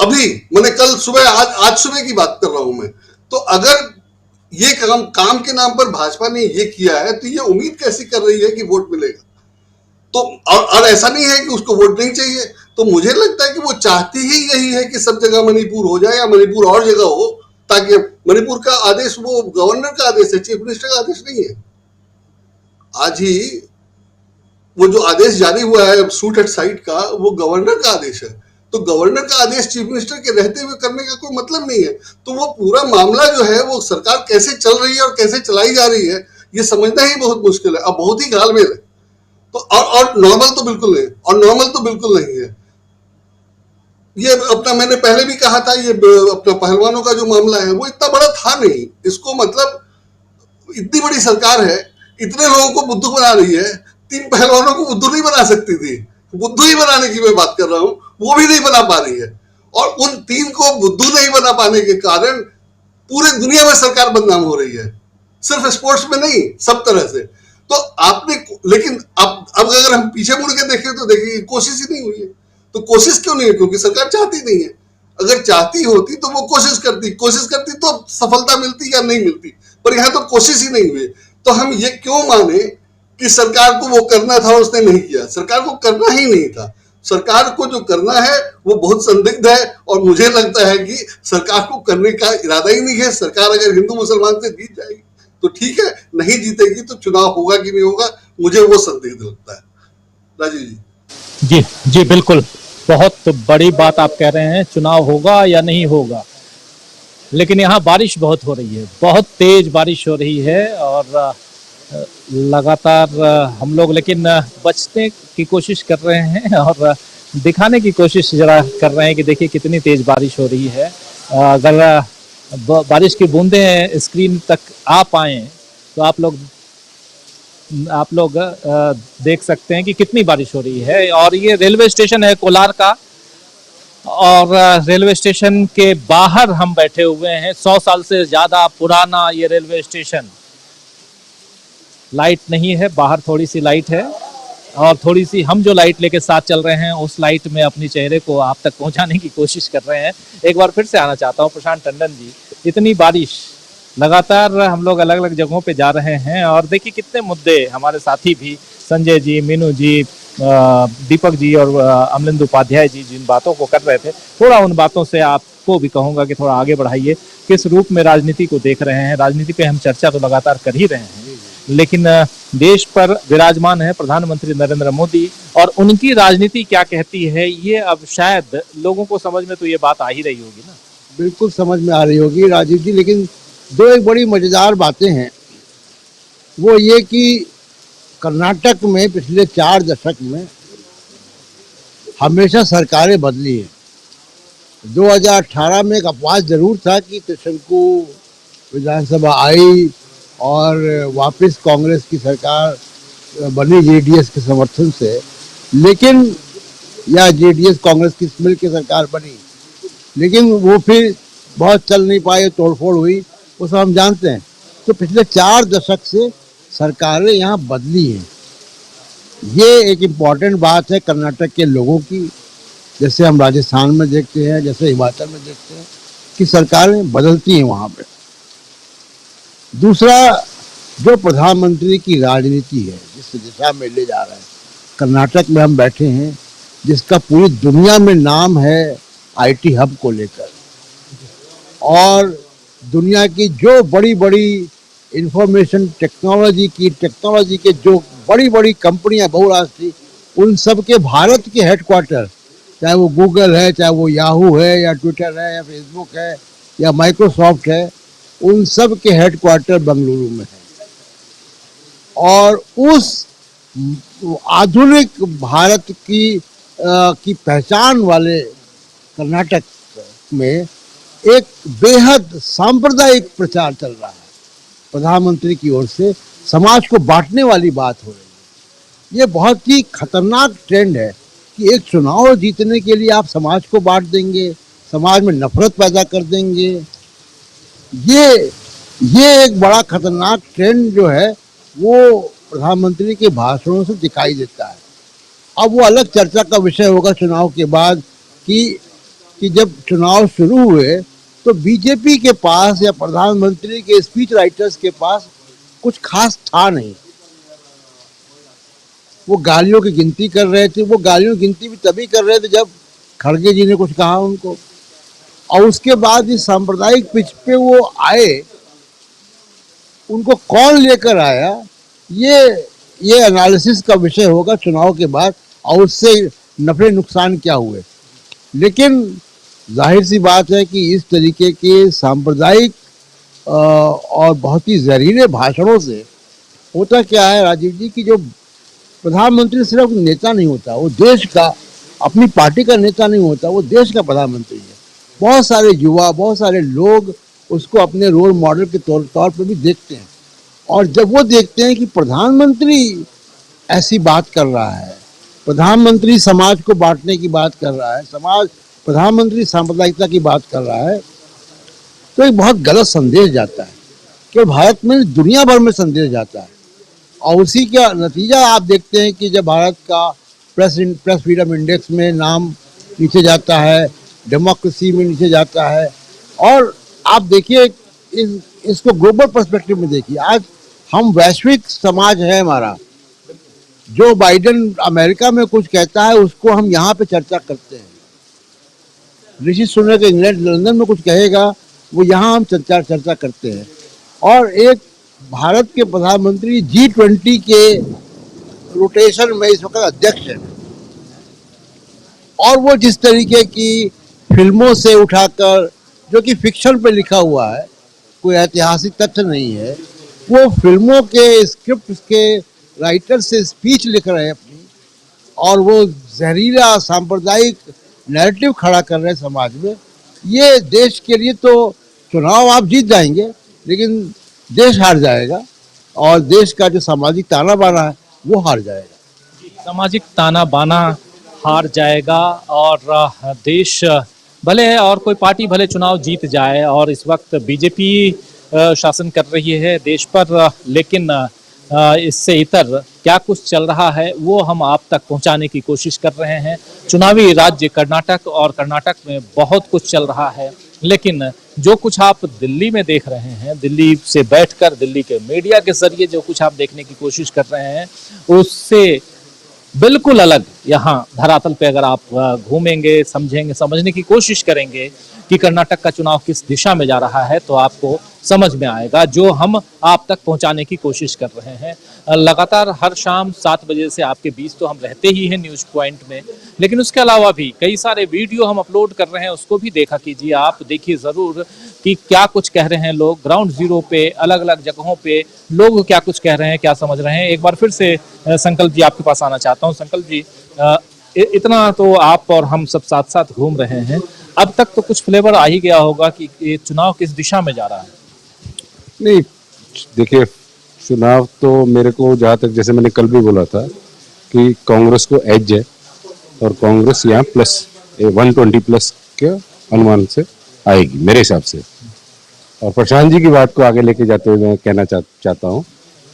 [SPEAKER 9] अभी मैंने कल सुबह, आज सुबह की बात कर रहा हूं मैं। तो अगर ये काम के नाम पर भाजपा ने ये किया है तो ये उम्मीद कैसी कर रही है कि वोट मिलेगा? तो और ऐसा नहीं है कि उसको वोट नहीं चाहिए। तो मुझे लगता है कि वो चाहती ही यही है कि सब जगह मणिपुर हो जाए या मणिपुर और जगह हो, ताकि मणिपुर का आदेश वो गवर्नर का आदेश है, चीफ मिनिस्टर का आदेश नहीं है। आज ही वो जो आदेश जारी हुआ है शूट एट साइट का, वो गवर्नर का आदेश है। तो गवर्नर का आदेश चीफ मिनिस्टर के रहते हुए करने का कोई मतलब नहीं है। तो वो पूरा मामला जो है वो सरकार कैसे चल रही है और कैसे चलाई जा रही है, ये समझना ही बहुत मुश्किल है, अब बहुत ही घालमेल है। तो और नॉर्मल तो बिल्कुल नहीं, और नॉर्मल तो बिल्कुल नहीं है। ये अपना मैंने पहले भी कहा था, ये अपना पहलवानों का जो मामला है वो इतना बड़ा था नहीं। इसको मतलब इतनी बड़ी सरकार है, इतने लोगों को बुद्धू बना रही है, 3 पहलवानों को बुद्धू नहीं बना सकती थी। बुद्धू ही बनाने की मैं बात कर रहा हूं, वो भी नहीं बना पा रही है। और उन 3 को बुद्धू नहीं बना पाने के कारण पूरे दुनिया में सरकार बदनाम हो रही है, सिर्फ स्पोर्ट्स में नहीं, सब तरह से। तो आपने, लेकिन अब अगर हम पीछे मुड़ के देखें तो देखिए कोशिश ही नहीं हुई है। तो कोशिश क्यों नहीं है? क्योंकि सरकार चाहती नहीं है। अगर चाहती होती तो वो कोशिश करती तो सफलता मिलती या नहीं मिलती, पर यहाँ तो कोशिश ही नहीं हुई। तो हम ये क्यों माने कि सरकार को वो करना था उसने नहीं किया? सरकार को करना ही नहीं था। सरकार को जो करना है वो बहुत संदिग्ध है, और मुझे लगता है कि सरकार को करने का इरादा ही नहीं है। सरकार अगर हिंदू मुसलमान से जीत जाएगी तो ठीक है, नहीं जीतेगी तो चुनाव होगा कि नहीं होगा, मुझे वो संदिग्ध लगता है। राजीव जी।
[SPEAKER 1] जी बिल्कुल, बहुत बड़ी बात आप कह रहे हैं, चुनाव होगा या नहीं होगा। लेकिन यहाँ बारिश बहुत हो रही है, बहुत तेज बारिश हो रही है, और लगातार हम लोग लेकिन बचने की कोशिश कर रहे हैं और दिखाने की कोशिश जरा कर रहे हैं कि देखिए कितनी तेज बारिश हो रही है। अगर बारिश की बूंदें स्क्रीन तक आ पाएँ तो आप लोग देख सकते हैं कि कितनी बारिश हो रही है। और ये रेलवे स्टेशन है कोलार का, और रेलवे स्टेशन के बाहर हम बैठे हुए हैं। 100 साल से ज़्यादा पुराना ये रेलवे स्टेशन। लाइट नहीं है, बाहर थोड़ी सी लाइट है, और थोड़ी सी हम जो लाइट लेके साथ चल रहे हैं उस लाइट में अपनी चेहरे को आप तक पहुंचाने की कोशिश कर रहे हैं। एक बार फिर से आना चाहता हूं प्रशांत टंडन जी, इतनी बारिश लगातार हम लोग अलग अलग जगहों पे जा रहे हैं, और देखिए कितने मुद्दे हमारे साथी भी संजय जी, मीनू जी, दीपक जी और अमलिंदु उपाध्याय जी जिन बातों को कर रहे थे, थोड़ा उन बातों से आपको भी कहूँगा कि थोड़ा आगे बढ़ाइए। किस रूप में राजनीति को देख रहे हैं? राजनीति पे हम चर्चा तो लगातार कर ही रहे हैं, लेकिन देश पर विराजमान है प्रधानमंत्री नरेंद्र मोदी, और उनकी राजनीति क्या कहती है ये अब शायद लोगों को समझ में तो ये बात आ ही रही होगी ना।
[SPEAKER 2] बिल्कुल समझ में आ रही होगी राजीव जी, लेकिन दो एक बड़ी मज़ेदार बातें हैं। वो ये कि कर्नाटक में पिछले 4 दशक में हमेशा सरकारें बदली हैं। 2018 में एक अपवाद जरूर था कि त्रिशंकु विधानसभा आई और वापस कांग्रेस की सरकार बनी जेडीएस के समर्थन से, लेकिन या जेडीएस कांग्रेस की मिल के सरकार बनी, लेकिन वो फिर बहुत चल नहीं पाए, तोड़फोड़ हुई, वो सब हम जानते हैं। तो पिछले 4 दशक से सरकारें यहाँ बदली हैं। ये एक इम्पॉर्टेंट बात है कर्नाटक के लोगों की, जैसे हम राजस्थान में देखते हैं, जैसे हिमाचल में देखते हैं कि सरकारें बदलती हैं वहाँ पे। दूसरा, जो प्रधानमंत्री की राजनीति है, जिस दिशा में ले जा रहे हैं, कर्नाटक में हम बैठे हैं जिसका पूरी दुनिया में नाम है आईटी हब को लेकर, और दुनिया की जो बड़ी बड़ी इंफॉर्मेशन टेक्नोलॉजी के जो बड़ी बड़ी कंपनियां बहुराष्ट्रीय, उन सब के भारत के हेडक्वार्टर, चाहे वो गूगल है, चाहे वो याहू है, या ट्विटर है, या फेसबुक है, या माइक्रोसॉफ्ट है, उन सब के हेडक्वार्टर बेंगलुरु में है। और उस आधुनिक भारत की पहचान वाले कर्नाटक में एक बेहद सांप्रदायिक प्रचार चल रहा है प्रधानमंत्री की ओर से, समाज को बांटने वाली बात हो रही है। ये बहुत ही खतरनाक ट्रेंड है कि एक चुनाव जीतने के लिए आप समाज को बांट देंगे, समाज में नफरत पैदा कर देंगे। ये एक बड़ा खतरनाक ट्रेंड जो है वो प्रधानमंत्री के भाषणों से दिखाई देता है। अब वो अलग चर्चा का विषय होगा चुनाव के बाद कि जब चुनाव शुरू हुए तो बीजेपी के पास या प्रधानमंत्री के स्पीच राइटर्स के पास कुछ खास था नहीं। वो गालियों की गिनती कर रहे थे। वो गालियों की गिनती भी तभी कर रहे थे जब खड़गे जी ने कुछ कहा उनको, और उसके बाद इस सांप्रदायिक पिच पे वो आए, उनको कौन लेकर आया, ये एनालिसिस का विषय होगा चुनाव के बाद, और उससे नफे नुकसान क्या हुए। लेकिन जाहिर सी बात है कि इस तरीके के सांप्रदायिक और बहुत ही जहरीले भाषणों से होता क्या है राजीव जी, कि जो प्रधानमंत्री सिर्फ नेता नहीं होता, वो देश का, अपनी पार्टी का नेता नहीं होता, वो देश का प्रधानमंत्री है। बहुत सारे युवा, बहुत सारे लोग उसको अपने रोल मॉडल के तौर पर भी देखते हैं, और जब वो देखते हैं कि प्रधानमंत्री ऐसी बात कर रहा है, प्रधानमंत्री समाज को बांटने की बात कर रहा है, प्रधानमंत्री सांप्रदायिकता की बात कर रहा है, तो एक बहुत गलत संदेश जाता है कि भारत में, दुनिया भर में संदेश जाता है। और उसी का नतीजा आप देखते हैं कि जब भारत का प्रेस फ्रीडम इंडेक्स में नाम नीचे जाता है, डेमोक्रेसी में नीचे जाता है। और आप देखिए इसको ग्लोबल पर्सपेक्टिव में देखिए, आज हम वैश्विक समाज है हमारा। जो बाइडेन अमेरिका में कुछ कहता है उसको हम यहाँ पे चर्चा करते हैं। ऋषि सुनक इंग्लैंड लंदन में कुछ कहेगा वो यहाँ हम चर्चा करते हैं। और एक भारत के प्रधानमंत्री G20 के रोटेशन में इस वक्त अध्यक्ष हैं, और वो जिस तरीके की फिल्मों से उठाकर, जो कि फिक्शन पे लिखा हुआ है, कोई ऐतिहासिक तथ्य नहीं है, वो फिल्मों के स्क्रिप्ट के राइटर से स्पीच लिख रहे हैं अपनी, और वो जहरीला सांप्रदायिक नैरेटिव खड़ा कर रहे हैं समाज में। ये देश के लिए तो चुनाव आप जीत जाएंगे लेकिन देश हार जाएगा, और देश का जो सामाजिक ताना बाना है वो हार जाएगा।
[SPEAKER 1] सामाजिक ताना बाना हार जाएगा, और देश भले है और कोई पार्टी भले चुनाव जीत जाए, और इस वक्त बीजेपी शासन कर रही है देश पर, लेकिन इससे इतर क्या कुछ चल रहा है वो हम आप तक पहुंचाने की कोशिश कर रहे हैं। चुनावी राज्य कर्नाटक, और कर्नाटक में बहुत कुछ चल रहा है, लेकिन जो कुछ आप दिल्ली में देख रहे हैं, दिल्ली से बैठकर दिल्ली के मीडिया के जरिए जो कुछ आप देखने की कोशिश कर रहे हैं, उससे बिल्कुल अलग यहाँ धरातल पे अगर आप घूमेंगे, समझेंगे, समझने की कोशिश करेंगे कि कर्नाटक का चुनाव किस दिशा में जा रहा है, तो आपको समझ में आएगा, जो हम आप तक पहुंचाने की कोशिश कर रहे हैं। लगातार हर शाम 7 बजे से आपके बीच तो हम रहते ही हैं न्यूज़ पॉइंट में, लेकिन उसके अलावा भी कई सारे वीडियो हम अपलोड कर रहे हैं, उसको भी देखा कीजिए। आप देखिए ज़रूर कि क्या कुछ कह रहे हैं लोग ग्राउंड जीरो पे, अलग अलग जगहों पे लोग क्या कुछ कह रहे हैं, क्या समझ रहे हैं। एक बार फिर से संकल्प जी आपके पास आना चाहता हूँ। संकल्प जी, इतना तो आप और हम सब साथ साथ घूम रहे हैं, अब तक तो कुछ फ्लेवर आ ही गया होगा कि ये चुनाव किस दिशा में जा रहा है।
[SPEAKER 4] नहीं, देखिए, चुनाव तो मेरे को जहाँ तक, जैसे मैंने कल भी बोला था कि कांग्रेस को एज है, और कांग्रेस यहाँ प्लस 120 प्लस के अनुमान से आएगी मेरे हिसाब से। और प्रशांत जी की बात को आगे लेके जाते हुए मैं कहना चाहता हूँ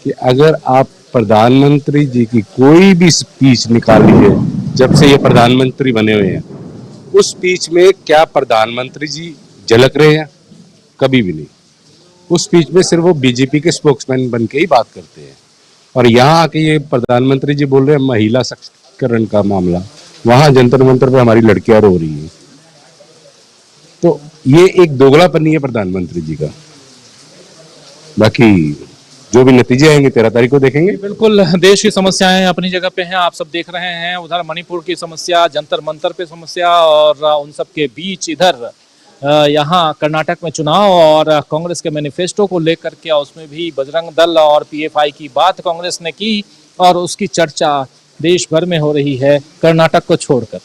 [SPEAKER 4] कि अगर आप प्रधानमंत्री जी की कोई भी स्पीच निकाल लीजिए जब से ये प्रधानमंत्री बने हुए हैं, उस स्पीच में क्या प्रधानमंत्री जी झलक रहे हैं? कभी भी नहीं। उस स्पीच में सिर्फ वो बीजेपी के स्पोक्समैन बन के ही बात करते हैं। और यहाँ आके ये प्रधानमंत्री जी बोल रहे हैं महिला सशक्तिकरण का मामला, वहां जंतर मंतर पे हमारी लड़कियां रो रही हैं। तो ये एक दोगलापनी है प्रधानमंत्री जी का। बाकी जो भी नतीजे आएंगे 13 तारीख को देखेंगे।
[SPEAKER 1] बिल्कुल, देश की समस्याएं अपनी जगह पे हैं, आप सब देख रहे हैं। उधर मणिपुर की समस्या, जंतर मंतर पे समस्या, और उन सब के बीच इधर यहाँ कर्नाटक में चुनाव और कांग्रेस के मैनिफेस्टो को लेकर के, उसमें भी बजरंग दल और PFI की बात कांग्रेस ने की, और उसकी चर्चा देश भर में हो रही है। कर्नाटक को छोड़कर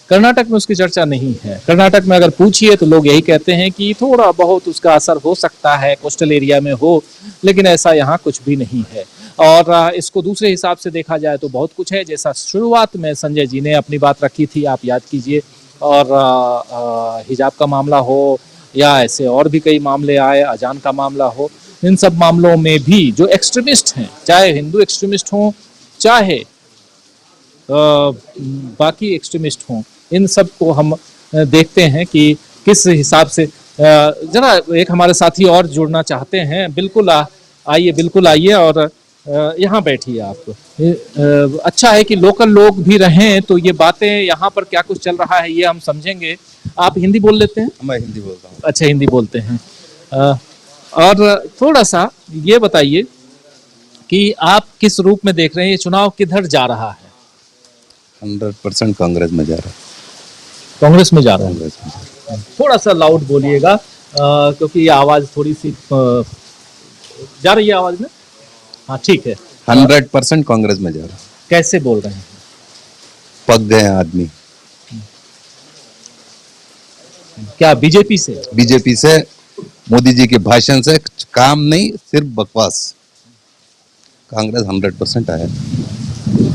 [SPEAKER 1] कर्नाटक में उसकी चर्चा नहीं है। कर्नाटक में अगर पूछिए तो लोग यही कहते हैं कि थोड़ा बहुत उसका असर हो सकता है, कोस्टल एरिया में हो, लेकिन ऐसा यहाँ कुछ भी नहीं है। और इसको दूसरे हिसाब से देखा जाए तो बहुत कुछ है। जैसा शुरुआत में संजय जी ने अपनी बात रखी थी, आप याद कीजिए, और हिजाब का मामला हो या ऐसे और भी कई मामले आए, अजान का मामला हो, इन सब मामलों में भी जो एक्सट्रीमिस्ट हैं, चाहे हिंदू एक्सट्रीमिस्ट हों, चाहे बाकी एक्सट्रीमिस्ट हों, इन सब को हम देखते हैं कि किस हिसाब से। जरा एक हमारे साथी और जुड़ना चाहते हैं, बिल्कुल आइए, बिल्कुल आइए, और यहाँ बैठिए आप। अच्छा है कि लोकल लोग भी रहें, तो ये बातें यहाँ पर क्या कुछ चल रहा है ये हम समझेंगे। आप हिंदी बोल लेते हैं?
[SPEAKER 12] मैं हिंदी बोलता हूँ।
[SPEAKER 1] अच्छा, हिंदी बोलते हैं। और थोड़ा सा ये बताइए कि आप किस रूप में देख रहे हैं, ये चुनाव किधर जा रहा है?
[SPEAKER 12] 100% कांग्रेस में जा रहा है।
[SPEAKER 1] कांग्रेस में जा रहा है। थोड़ा सा लाउड बोलिएगा, क्योंकि ये आवाज थोड़ी सी जा रही है आवाज में। हाँ, ठीक है।
[SPEAKER 12] 100% कांग्रेस में जा रहा है।
[SPEAKER 1] कैसे बोल रहे हैं?
[SPEAKER 12] पक गए हैं आदमी।
[SPEAKER 1] क्या बीजेपी से?
[SPEAKER 12] बीजेपी से, मोदी जी के भाषण से काम नहीं, सिर्फ बकवास। कांग्रेस 100% आया।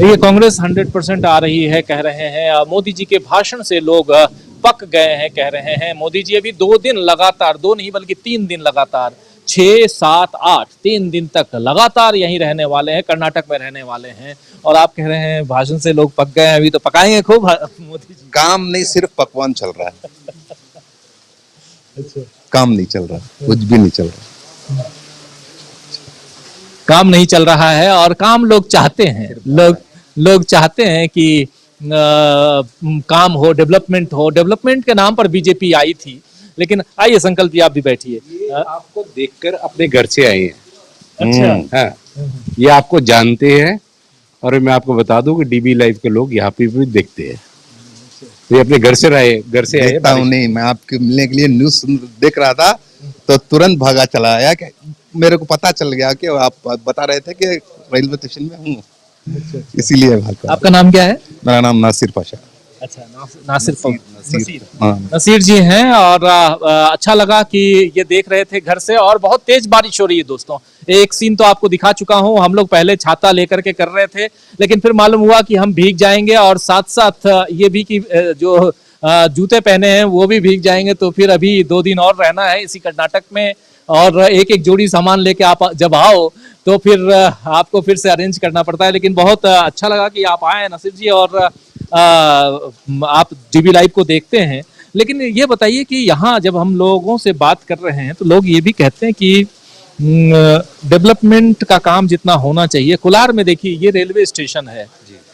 [SPEAKER 1] ये कांग्रेस 100% आ रही है, कह रहे हैं। मोदी जी के भाषण से लोग पक गए हैं, कह रहे हैं। मोदी जी अभी 2 दिन लगातार, 2 नहीं बल्कि 3 दिन लगातार 6, 7, 8 3 दिन तक लगातार यहीं रहने वाले हैं, कर्नाटक में रहने वाले हैं। और आप कह रहे हैं भाषण से लोग पक गए हैं, अभी तो पकाएंगे खूब मोदी जी।
[SPEAKER 12] काम नहीं, सिर्फ पकवान चल रहा है।
[SPEAKER 1] अच्छा,
[SPEAKER 12] काम नहीं चल रहा, कुछ भी नहीं चल रहा।
[SPEAKER 1] काम नहीं चल रहा है और काम लोग चाहते हैं। लोग चाहते हैं कि काम हो, डेवलपमेंट हो। डेवलपमेंट के नाम पर बीजेपी आई थी, लेकिन आइए संकल्प जी आप भी बैठिए।
[SPEAKER 4] आपको देखकर अपने घर से आए हैं।
[SPEAKER 1] अच्छा,
[SPEAKER 4] हाँ, ये आपको जानते हैं और मैं आपको बता दूं कि डीबी लाइव के लोग यहाँ पे भी देखते हैं। ये अपने घर से आए
[SPEAKER 12] देखता हूँ नहीं, मैं आपके मिलने के लिए न्यूज देख रहा था तो तुरंत भागा चला आया कि मेरे को पता चल गया कि आप बता रहे थे कि रेलवे स्टेशन में हूँ, इसीलिए भागा।
[SPEAKER 1] आपका नाम क्या है?
[SPEAKER 12] मेरा नाम नासिर पाशा।
[SPEAKER 1] अच्छा, नसीर जी हैं। और अच्छा लगा कि ये देख रहे थे घर से, और बहुत तेज बारिश हो रही है दोस्तों। एक सीन तो आपको दिखा चुका हूं, हम लोग पहले छाता लेकर के कर रहे थे, लेकिन फिर मालूम हुआ कि हम भीग जाएंगे, और साथ साथ ये भी कि जो जूते पहने हैं वो भी भीग जाएंगे। तो फिर अभी 2 दिन और रहना है इसी कर्नाटक में, और एक जोड़ी सामान लेके आप जब आओ तो फिर आपको फिर से अरेंज करना पड़ता है। लेकिन बहुत अच्छा लगा कि आप आए नसीर जी, और आप डीबी लाइव को देखते हैं। लेकिन ये बताइए कि यहाँ जब हम लोगों से बात कर रहे हैं तो लोग ये भी कहते हैं कि डेवलपमेंट का काम जितना होना चाहिए। कोलार में देखिए, ये रेलवे स्टेशन है,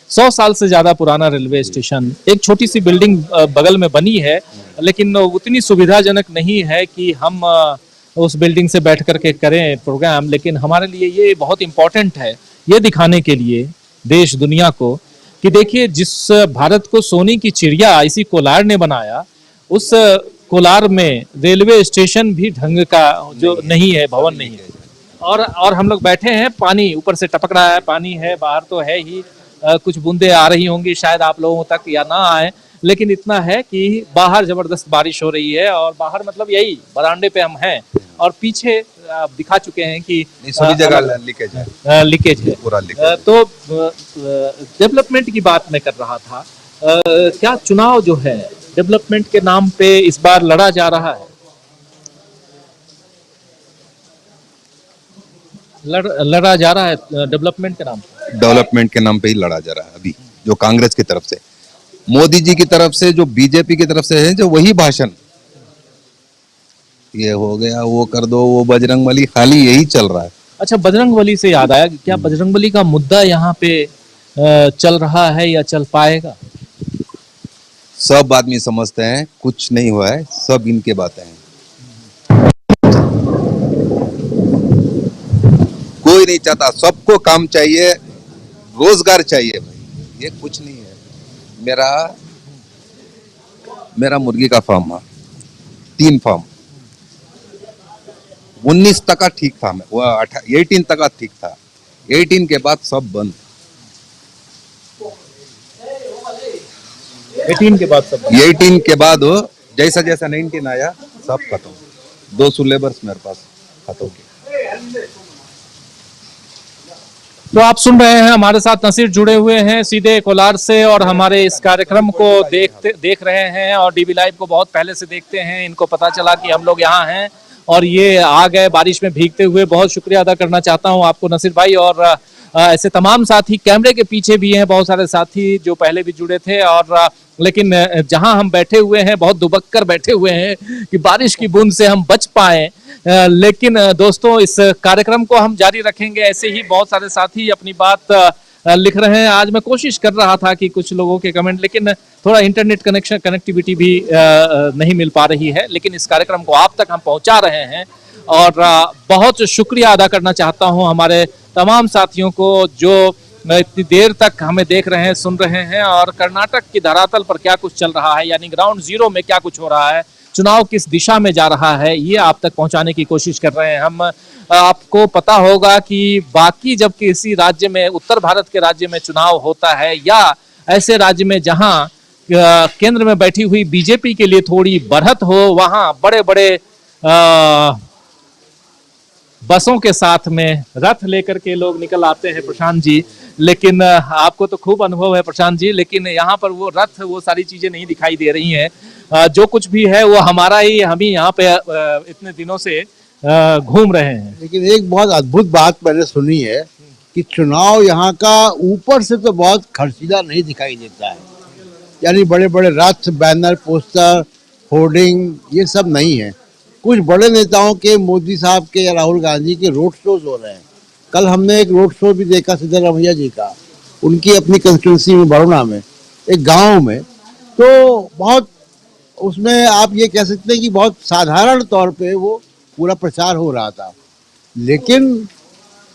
[SPEAKER 1] 100 साल से ज्यादा पुराना रेलवे स्टेशन। एक छोटी सी बिल्डिंग बगल में बनी है, लेकिन उतनी सुविधाजनक नहीं है कि हम उस बिल्डिंग से बैठ करके करें प्रोग्राम। लेकिन हमारे लिए ये बहुत इंपॉर्टेंट है, ये दिखाने के लिए देश दुनिया को कि देखिए, जिस भारत को सोने की चिड़िया इसी कोलार ने बनाया, उस कोलार में रेलवे स्टेशन भी ढंग का जो नहीं है, भवन नहीं है। और हम लोग बैठे हैं, पानी ऊपर से टपक रहा है, पानी है, बाहर तो है ही, कुछ बूंदे आ रही होंगी, शायद आप लोगों तक या ना आए, लेकिन इतना है कि बाहर जबरदस्त बारिश हो रही है। और बाहर मतलब यही बरामदे पे हम हैं, और पीछे आप दिखा चुके हैं कि
[SPEAKER 12] सभी जगह लीकेज है, पूरा लीकेज।
[SPEAKER 1] तो डेवलपमेंट की बात मैं कर रहा था। क्या चुनाव जो है डेवलपमेंट के नाम पे इस बार लड़ा जा रहा है? लड़ा जा रहा है डेवलपमेंट के नाम पे?
[SPEAKER 12] डेवलपमेंट के नाम पे ही लड़ा जा रहा है अभी, जो कांग्रेस की तरफ से, मोदी जी की तरफ से, जो बीजेपी की तरफ से है, जो वही भाषण, ये हो गया, वो कर दो, वो बजरंगबली, खाली यही चल रहा है।
[SPEAKER 1] अच्छा, बजरंगबली से याद आया, क्या बजरंगबली का मुद्दा यहाँ पे चल रहा है या चल पाएगा?
[SPEAKER 12] सब आदमी समझते हैं कुछ नहीं हुआ है, सब इनके बातें हैं। कोई नहीं चाहता, सबको काम चाहिए, रोजगार चाहिए भाई, ये कुछ नहीं है। मेरा मुर्गी का फार्म है, 3 फार्म, 19% ठीक था, वो 18% ठीक था, 18 के बाद सब बंद।
[SPEAKER 1] 18 के बाद सब बंद।
[SPEAKER 12] 18 के बाद जैसा जैसा 19 आया सब खत्म। 200 लेबर्स मेरे पास खत्म हो गए।
[SPEAKER 1] तो आप सुन रहे हैं, हमारे साथ नसीर जुड़े हुए हैं सीधे कोलार से, और हमारे इस कार्यक्रम को देख रहे हैं, और डीबी लाइव को बहुत पहले से देखते हैं। इनको पता चला कि हम लोग यहाँ हैं और ये आ गए बारिश में भीगते हुए। बहुत शुक्रिया अदा करना चाहता हूँ आपको नसीर भाई, और ऐसे तमाम साथी कैमरे के पीछे भी हैं, बहुत सारे साथी जो पहले भी जुड़े थे। और लेकिन जहां हम बैठे हुए हैं, बहुत दुबक कर बैठे हुए हैं कि बारिश की बूंद से हम बच पाए। लेकिन दोस्तों, इस कार्यक्रम को हम जारी रखेंगे। ऐसे ही बहुत सारे साथी अपनी बात लिख रहे हैं। आज मैं कोशिश कर रहा था कि कुछ लोगों के कमेंट, लेकिन थोड़ा इंटरनेट कनेक्टिविटी भी नहीं मिल पा रही है, लेकिन इस कार्यक्रम को आप तक हम पहुंचा रहे हैं। और बहुत शुक्रिया अदा करना चाहता हूं हमारे तमाम साथियों को जो इतनी देर तक हमें देख रहे हैं, सुन रहे हैं, और कर्नाटक की धरातल पर क्या कुछ चल रहा है, यानी ग्राउंड जीरो में क्या कुछ हो रहा है, चुनाव किस दिशा में जा रहा है, ये आप तक पहुंचाने की कोशिश कर रहे हैं हम। आपको पता होगा कि बाकी जब किसी राज्य में, उत्तर भारत के राज्य में चुनाव होता है, या ऐसे राज्य में जहां केंद्र में बैठी हुई बीजेपी के लिए थोड़ी बढ़त हो, वहां बड़े बड़े बसों के साथ में रथ लेकर के लोग निकल आते हैं प्रशांत जी। लेकिन आपको तो खूब अनुभव है प्रशांत जी, लेकिन यहाँ पर वो रथ, वो सारी चीजें नहीं दिखाई दे रही हैं। जो कुछ भी है वो हमारा ही, हम ही यहाँ पे इतने दिनों से घूम रहे हैं।
[SPEAKER 2] लेकिन एक बहुत अद्भुत बात मैंने सुनी है कि चुनाव यहाँ का ऊपर से तो बहुत खर्चीला नहीं दिखाई देता है, यानी बड़े बड़े रथ, बैनर, पोस्टर, होर्डिंग ये सब नहीं है। कुछ बड़े नेताओं के, मोदी साहब के या राहुल गांधी के रोड शोज हो रहे हैं। कल हमने एक रोड शो भी देखा सिद्धरामैया जी का, उनकी अपनी कंस्टिट्यूंसी में, बरुणा में, एक गांव में। तो बहुत उसमें आप ये कह सकते हैं कि बहुत साधारण तौर पे वो पूरा प्रचार हो रहा था, लेकिन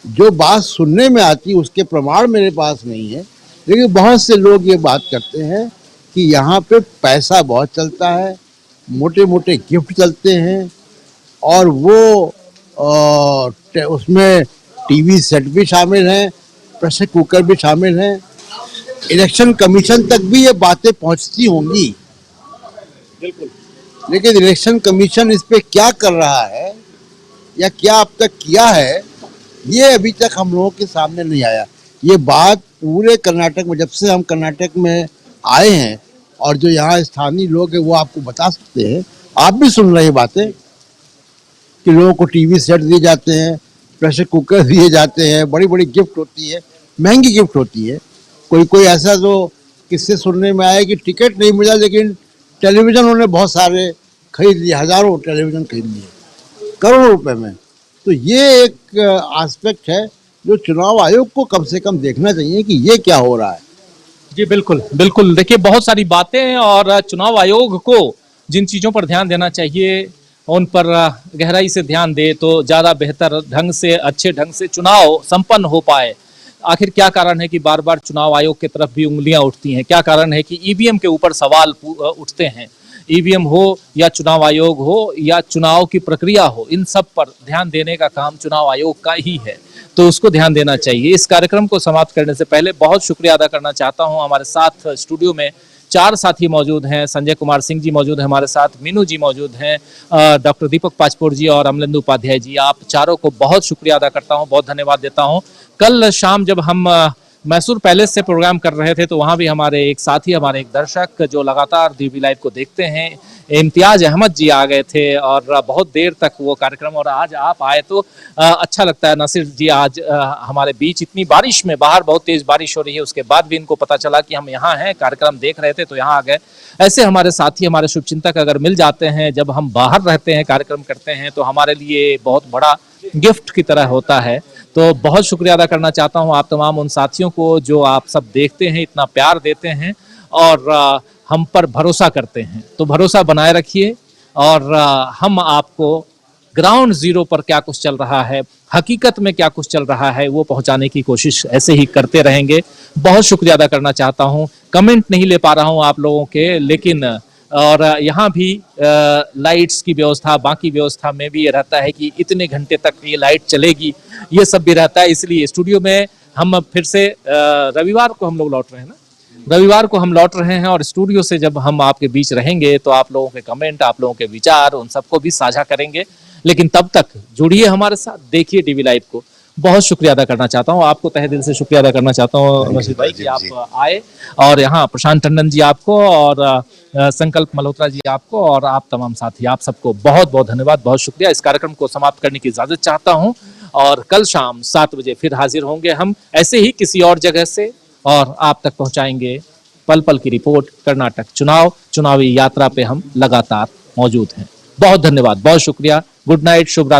[SPEAKER 2] जो बात सुनने में आती उसके प्रमाण मेरे पास नहीं है। लेकिन बहुत से लोग ये बात करते हैं कि यहाँ पे पैसा बहुत चलता है, मोटे मोटे गिफ्ट चलते हैं, और वो उसमें टीवी सेट भी शामिल हैं, प्रेशर कुकर भी शामिल हैं। इलेक्शन कमीशन तक भी ये बातें पहुंचती होंगी,
[SPEAKER 1] बिल्कुल,
[SPEAKER 2] लेकिन इलेक्शन कमीशन इस पे क्या कर रहा है या क्या अब तक किया है, ये अभी तक हम लोगों के सामने नहीं आया। ये बात पूरे कर्नाटक में, जब से हम कर्नाटक में आए हैं और जो यहाँ स्थानीय लोग हैं वो आपको बता सकते हैं। आप भी सुन रहे हैं बातें कि लोगों को टीवी सेट दिए जाते हैं, प्रेशर कुकर दिए जाते हैं, बड़ी बड़ी गिफ्ट होती है, महंगी गिफ्ट होती है। कोई कोई ऐसा जो किससे सुनने में आया कि टिकट नहीं मिला लेकिन टेलीविज़न उन्होंने बहुत सारे खरीद लिए, हज़ारों टेलीविज़न खरीद लिए करोड़ों रुपए में। तो ये एक एस्पेक्ट है जो चुनाव आयोग को कम से कम देखना चाहिए कि ये क्या हो रहा है।
[SPEAKER 1] जी बिल्कुल बिल्कुल, देखिए बहुत सारी बातें हैं और चुनाव आयोग को जिन चीज़ों पर ध्यान देना चाहिए उन पर गहराई से ध्यान दे तो ज़्यादा बेहतर ढंग से, अच्छे ढंग से चुनाव संपन्न हो पाए। आखिर क्या कारण है कि बार बार चुनाव आयोग की तरफ भी उंगलियां उठती हैं? क्या कारण है कि ईवीएम के ऊपर सवाल उठते हैं? ईवीएम हो या चुनाव आयोग हो या चुनाव की प्रक्रिया हो, इन सब पर ध्यान देने का काम चुनाव आयोग का ही है, तो उसको ध्यान देना चाहिए। इस कार्यक्रम को समाप्त करने से पहले बहुत शुक्रिया अदा करना चाहता हूं। हमारे साथ स्टूडियो में 4 साथी मौजूद हैं। संजय कुमार सिंह जी मौजूद हैं हमारे साथ, मीनू जी मौजूद हैं, डॉक्टर दीपक पाचपुर जी और अमलेंदु उपाध्याय जी। आप चारों को बहुत शुक्रिया अदा करता हूं, बहुत धन्यवाद देता हूं। कल शाम जब हम मैसूर पैलेस से प्रोग्राम कर रहे थे तो वहां भी हमारे एक साथी, हमारे एक दर्शक जो लगातार डीवी लाइव को देखते हैं, इम्तियाज अहमद जी आ गए थे और बहुत देर तक वो कार्यक्रम, और आज आप आए तो अच्छा लगता है। नासिर जी आज हमारे बीच, इतनी बारिश में, बाहर बहुत तेज बारिश हो रही है, उसके बाद भी इनको पता चला कि हम यहाँ हैं, कार्यक्रम देख रहे थे तो यहाँ आ गए। ऐसे हमारे साथी, हमारे शुभचिंतक अगर मिल जाते हैं जब हम बाहर रहते हैं, कार्यक्रम करते हैं, तो हमारे लिए बहुत बड़ा गिफ्ट की तरह होता है। तो बहुत शुक्रिया अदा करना चाहता हूँ आप तमाम उन साथियों को जो आप सब देखते हैं, इतना प्यार देते हैं और हम पर भरोसा करते हैं। तो भरोसा बनाए रखिए और हम आपको ग्राउंड जीरो पर क्या कुछ चल रहा है, हकीकत में क्या कुछ चल रहा है, वो पहुंचाने की कोशिश ऐसे ही करते रहेंगे। बहुत शुक्रिया अदा करना चाहता हूं। कमेंट नहीं ले पा रहा हूं आप लोगों के, लेकिन और यहाँ भी लाइट्स की व्यवस्था, बाकी व्यवस्था में भी ये रहता है कि इतने घंटे तक ये लाइट चलेगी, ये सब भी रहता है। इसलिए स्टूडियो में हम फिर से रविवार को हम लोग लौट रहे हैं ना, रविवार को हम लौट रहे हैं और स्टूडियो से जब हम आपके बीच रहेंगे तो आप लोगों के कमेंट, आप लोगों के विचार, उन सबको भी साझा करेंगे। लेकिन तब तक जुड़िए हमारे साथ, देखिए डीवी लाइव को। बहुत शुक्रिया अदा करना चाहता हूँ, आपको तहे दिल से शुक्रिया अदा करना चाहता हूँ रशीद भाई कि आप आए, और यहाँ प्रशांत टंडन जी आपको और संकल्प मल्होत्रा जी आपको और आप तमाम साथी, आप सबको बहुत बहुत धन्यवाद, बहुत शुक्रिया। इस कार्यक्रम को समाप्त करने की इजाजत चाहता हूँ और कल शाम 7 बजे फिर हाजिर होंगे हम ऐसे ही किसी और जगह से, और आप तक पहुंचाएंगे पल पल की रिपोर्ट। कर्नाटक चुनावी यात्रा पे हम लगातार मौजूद हैं। बहुत धन्यवाद, बहुत शुक्रिया। गुड नाइट, शुभ रात्रि।